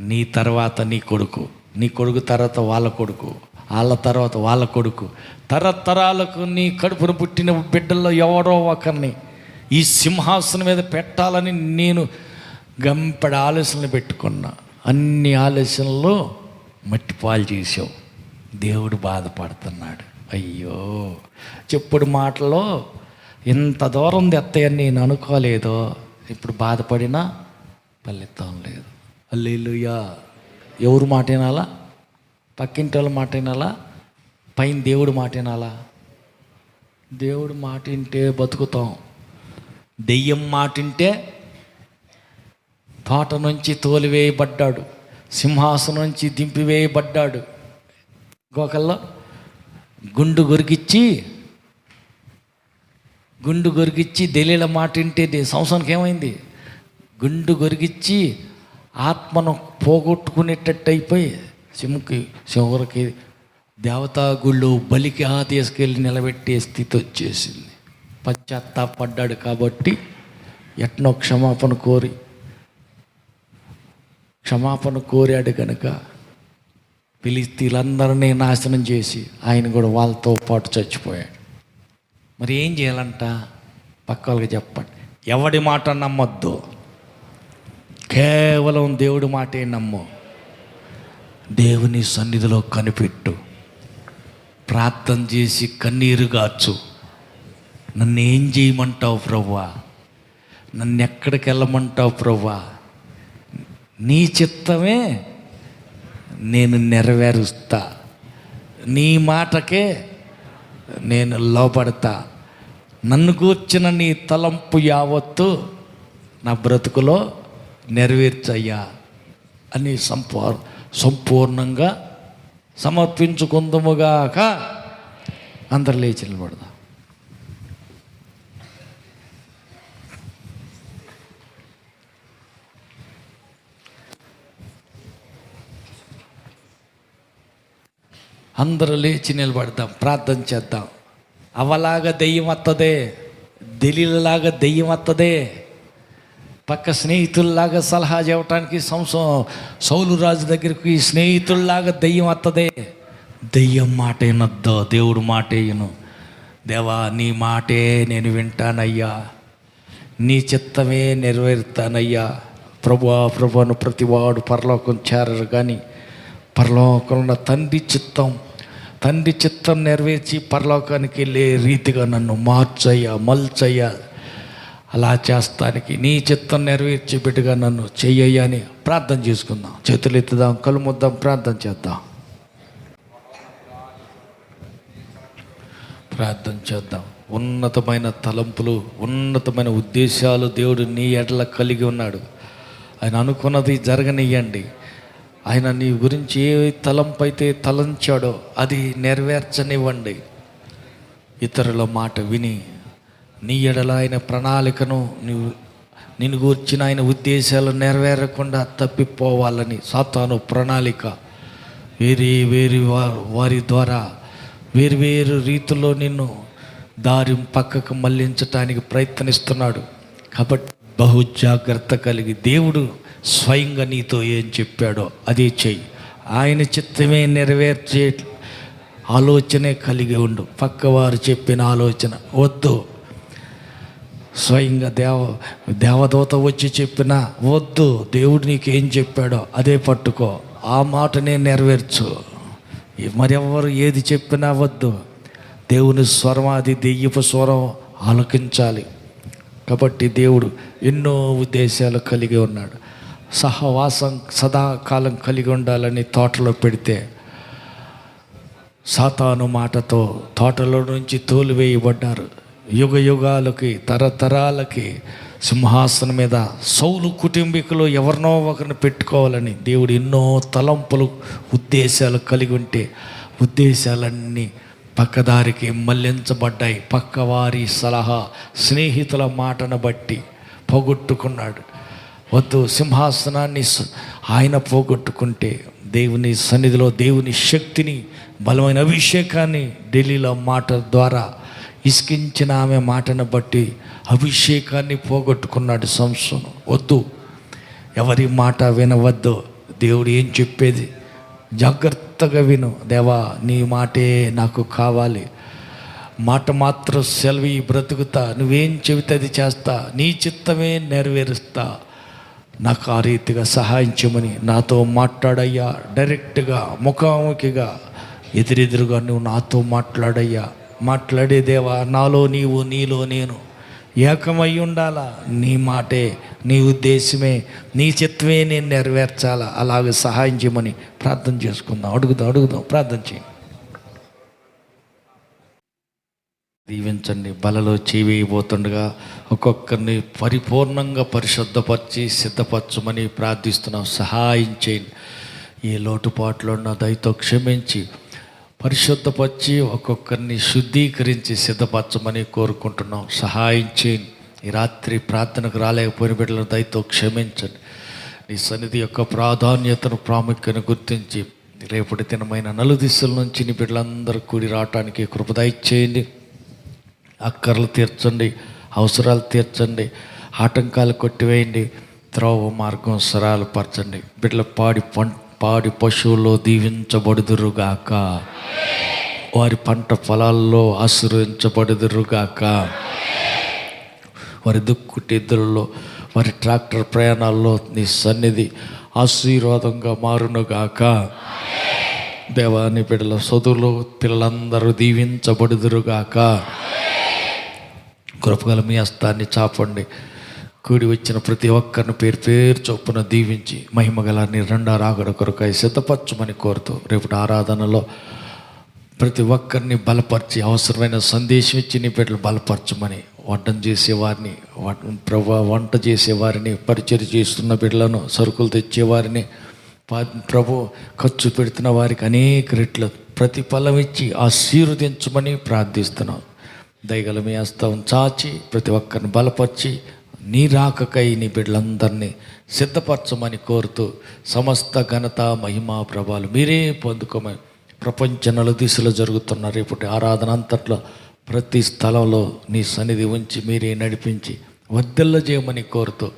నీ తర్వాత నీ కొడుకు, నీ కొడుకు తర్వాత వాళ్ళ కొడుకు, వాళ్ళ తర్వాత వాళ్ళ కొడుకు, తరతరాలకు నీ కడుపును పుట్టిన బిడ్డల్లో ఎవరో ఒకరిని ఈ సింహాసనం మీద పెట్టాలని నేను గంపెడ ఆలోచనలు పెట్టుకున్నా. అన్ని ఆలోచనల్లో మట్టిపాలు చేసావు. దేవుడు బాధపడుతున్నాడు. అయ్యో, చెప్పుడు మాటలో ఇంత దూరం తెస్తాయని నేను అనుకోలేదో, ఇప్పుడు బాధపడినా ఫలితం లేదు. హల్లెలూయా. ఎవరు మాట వినాలా? పక్కింటి వాళ్ళ మాట వినాలా? పైన దేవుడు మాట వినాలా? దేవుడు మాట వింటే బతుకుతాం. దెయ్యం మాట వింటే తోట నుంచి తోలివేయబడ్డాడు, సింహాసనం నుంచి దింపివేయబడ్డాడు. ఇంకొకళ్ళు గుండు గొరిగిచ్చి దెలీల మాట వింటే సంవత్సరానికి ఏమైంది? గుండు గొరిగిచ్చి ఆత్మను పోగొట్టుకునేటట్టు అయిపోయి చివరికి దేవతా గుళ్ళు బలికి తీసుకెళ్ళి నిలబెట్టే స్థితి వచ్చేసింది. పశ్చాత్తాపడ్డాడు కాబట్టి ఎట్నో క్షమాపణ కోరాడు కనుక ఫిలిష్తీయులందరినీ నాశనం చేసి ఆయన కూడా వాళ్ళతో పాటు చచ్చిపోయాడు. మరి ఏం చేయాలంట? పక్క వాళ్ళకి చెప్పండి, ఎవడి మాట నమ్మొద్దు, కేవలం దేవుడి మాటే నమ్ము. దేవుని సన్నిధిలో కనిపెట్టు, ప్రార్థన చేసి కన్నీరు గార్చు. నన్ను ఏం చేయమంటావు ప్రభువా? నన్ను ఎక్కడికి వెళ్ళమంటావు ప్రభువా? నీ చిత్తమే నేను నెరవేరుస్తా, నీ మాటకే నేను లోపడతా. నన్ను గూర్చిన నీ తలంపు యావత్తు నా బ్రతుకులో నెరవేర్చయ్యా అని సంపూర్ణంగా సమర్పించుకుందుముగాక. అందరు లేచి నిలబడదాం. అందరూ లేచి నిలబడదాం, ప్రార్థన చేద్దాం. అవలాగా దెయ్యం వత్తదే, దెలీలాగా దెయ్యం వత్తదే, పక్క స్నేహితుల్లాగా సలహా చెప్పడానికి సౌలు రాజు దగ్గరికి స్నేహితుల్లాగా దెయ్యం వత్తదే. దెయ్యం మాట వినొద్దు, దేవుడు మాట విను. దేవా, నీ మాటే నేను వింటానయ్యా, నీ చిత్తమే నెరవేరుతానయ్యా. ప్రభును ప్రతివాడు పరలోకం చేరరు, కానీ పరలోకంలో తండ్రి చిత్తం నెరవేర్చి పరలోకానికి వెళ్ళే రీతిగా నన్ను మల్చయ్యా. అలా చేస్తానికి నీ చిత్తం నెరవేర్చి బిడ్డగా నన్ను చెయ్యయ్యా అని ప్రార్థన చేసుకుందాం. చేతులు ఎత్తుదాం, కళ్ళు ముద్దాం, ప్రార్థన చేద్దాం. ఉన్నతమైన తలంపులు, ఉన్నతమైన ఉద్దేశాలు దేవుడు నీ ఎడల కలిగి ఉన్నాడు. ఆయన అనుకున్నది జరగనియ్యండి. ఆయన నీ గురించి ఏ తలంపు అయితే తలంచాడో అది నెరవేర్చనివ్వండి. ఇతరుల మాట విని నీ ఎడల ఆయన ప్రణాళికను నిన్ను గూర్చిన ఆయన ఉద్దేశాలు నెరవేరకుండా తప్పిపోవాలని సాతాను ప్రణాళిక వేరే వారి ద్వారా వేరు రీతిలో నిన్ను దారి పక్కకు మళ్లించటానికి ప్రయత్నిస్తున్నాడు. కాబట్టి బహు జాగ్రత్త కలిగి దేవుడు స్వయంగా నీతో ఏం చెప్పాడో అదే చెయ్యి. ఆయన చిత్తమే నెరవేర్చే ఆలోచనే కలిగి ఉండు. పక్కవారు చెప్పిన ఆలోచన వద్దు. స్వయంగా దేవదూత వచ్చి చెప్పినా వద్దు. దేవుడు నీకేం చెప్పాడో అదే పట్టుకో, ఆ మాటనే నెరవేర్చు. మరెవరు ఏది చెప్పినా వద్దు. దేవుని స్వరం, అది దెయ్యపు స్వరం ఆలకించాలి. కాబట్టి దేవుడు ఎన్నో ఉద్దేశాలు కలిగి ఉన్నాడు. సహవాసం సదాకాలం కలిగి ఉండాలని తోటలో పెడితే సాతాను మాటతో తోటలో నుంచి తోలివేయబడ్డారు. యుగాలకి తరతరాలకి సింహాసనం మీద సౌలు కుటుంబీకులు ఎవరినో ఒకరిని పెట్టుకోవాలని దేవుడు ఎన్నో తలంపులు, ఉద్దేశాలు కలిగి ఉంటే ఉద్దేశాలన్నీ పక్కదారికి మళ్లించబడ్డాయి. పక్కవారి సలహా, స్నేహితుల మాటను బట్టి పోగొట్టుకున్నాడు. వద్దు, సింహాసనాన్ని ఆయన పోగొట్టుకుంటే దేవుని సన్నిధిలో దేవుని శక్తిని, బలమైన అభిషేకాన్ని ఢిల్లీలో మాట ద్వారా ఇసుకించిన ఆమె మాటను బట్టి అభిషేకాన్ని పోగొట్టుకున్నాడు సంసోను. వద్దు, ఎవరి మాట వినవద్దు. దేవుడు ఏం చెప్పేది జాగ్రత్తగా విను. దేవా, నీ మాటే నాకు కావాలి. మాట మాత్రం సెలవి బ్రతుకుతా, నువ్వేం చెబితే అది చేస్తా, నీ చిత్తమే నెరవేరుస్తా. నాకు ఆ రీతిగా సహాయం చేయమని నాతో మాట్లాడయ్యా. డైరెక్ట్గా ముఖాముఖిగా ఎదురెదురుగా నువ్వు నాతో మాట్లాడయ్యా. మాట్లాడే దేవా, నాలో నీవు, నీలో నేను ఏకమై ఉండాలా. నీ మాటే, నీ ఉద్దేశమే, నీ చిత్తమే నేను నెరవేర్చాలా. అలాగే సహాయం చేయమని ప్రార్థన చేసుకుందాం. అడుగుదాం, ప్రార్థన చేయండి. దీవించండి. బలలో చేవేయబోతుండగా ఒక్కొక్కరిని పరిపూర్ణంగా పరిశుద్ధపరిచి సిద్ధపరచమని ప్రార్థిస్తున్నాం. సహాయం చేయండి. ఏ లోటుపాట్లు ఉన్న దయతో క్షమించి పరిశుద్ధపరిచి ఒక్కొక్కరిని శుద్ధీకరించి సిద్ధపరచమని కోరుకుంటున్నాం. సహాయం చేయండి. ఈ రాత్రి ప్రార్థనకు రాలేకపోయిన బిడ్డలను దయతో క్షమించండి. నీ సన్నిధి యొక్క ప్రాధాన్యతను, ప్రాముఖ్యతను గుర్తించి రేపటి దినమైన నలుదిశల నుంచి నీ బిడ్డలందరూ కూడి రావటానికి కృప దయచేయండి. అక్కర్లు తీర్చండి, అవసరాలు తీర్చండి, ఆటంకాలు కొట్టివేయండి, త్రోవ మార్గం సరాలు పరచండి. బిడ్డల పాడి పశువుల్లో దీవించబడుదురుగాక, వారి పంట పొలాల్లో ఆశీర్వదించబడుదురుగాక, వారి దుక్కుటిద్దులలో, వారి ట్రాక్టర్ ప్రయాణాల్లో నీ సన్నిధి ఆశీర్వాదంగా మారునుగాక. దేవాని బిడ్డల చదువులో పిల్లలందరూ దీవించబడుదురుగాక. కృపగల మీ హస్తాన్ని చాపండి. కూడి వచ్చిన ప్రతి ఒక్కరిని పేరు పేరు చొప్పున దీవించి మహిమగల నీ రెండో రాకడ కొరకై సిద్ధపరచమని కోరుతూ రేపటి ఆరాధనలో ప్రతి ఒక్కరిని బలపరిచి అవసరమైన సందేశం ఇచ్చి నీ బిడ్డలు బలపరచమని, వంట చేసేవారిని, పరిచయం చేస్తున్న బిడ్డలను, సరుకులు తెచ్చేవారిని, ప్రభు ఖర్చు పెడుతున్న వారికి అనేక రెట్లు ప్రతిఫలం ఇచ్చి ఆశీర్వదించమని ప్రార్థిస్తున్నాం. దయగల మీ హస్తం చాచి ప్రతి ఒక్కరిని బలపరిచి నీ రాకకై నీ బిడ్డలందరినీ సిద్ధపరచమని కోరుతూ సమస్త ఘనత, మహిమ, ప్రభావాలు మీరే పొందుకోమని ప్రపంచ నలుదిశలో జరుగుతున్న రేపటి ఆరాధన అంతట్లో ప్రతి స్థలంలో నీ సన్నిధి ఉంచి మీరే నడిపించి వర్ధిల్ల చేయమని కోరుతూ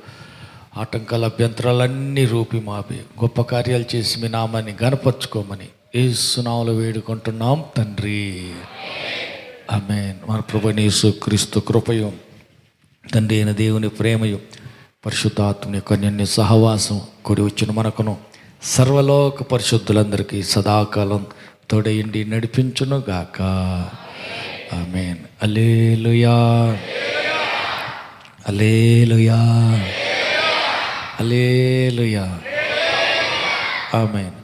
ఆటంకాల అభ్యంతరాలన్నీ రూపిమాపి గొప్ప కార్యాలు చేసి మీ నామాన్ని ఘనపరచుకోమని యేసు నామములో వేడుకుంటున్నాం తండ్రి. ఆమేన్. మన ప్రభువైన యేసుక్రీస్తు కృపయు, తండ్రి అయిన దేవుని ప్రేమయు, పరిశుద్ధాత్మని యొక్క అన్యోన్య సహవాసం కూడి వచ్చిన మనకును సర్వలోక పరిశుద్ధులందరికీ సదాకాలం తోడయండి నడిపించును గాక. ఆమేన్. హల్లెలూయా, హల్లెలూయా, హల్లెలూయా. ఆమేన్.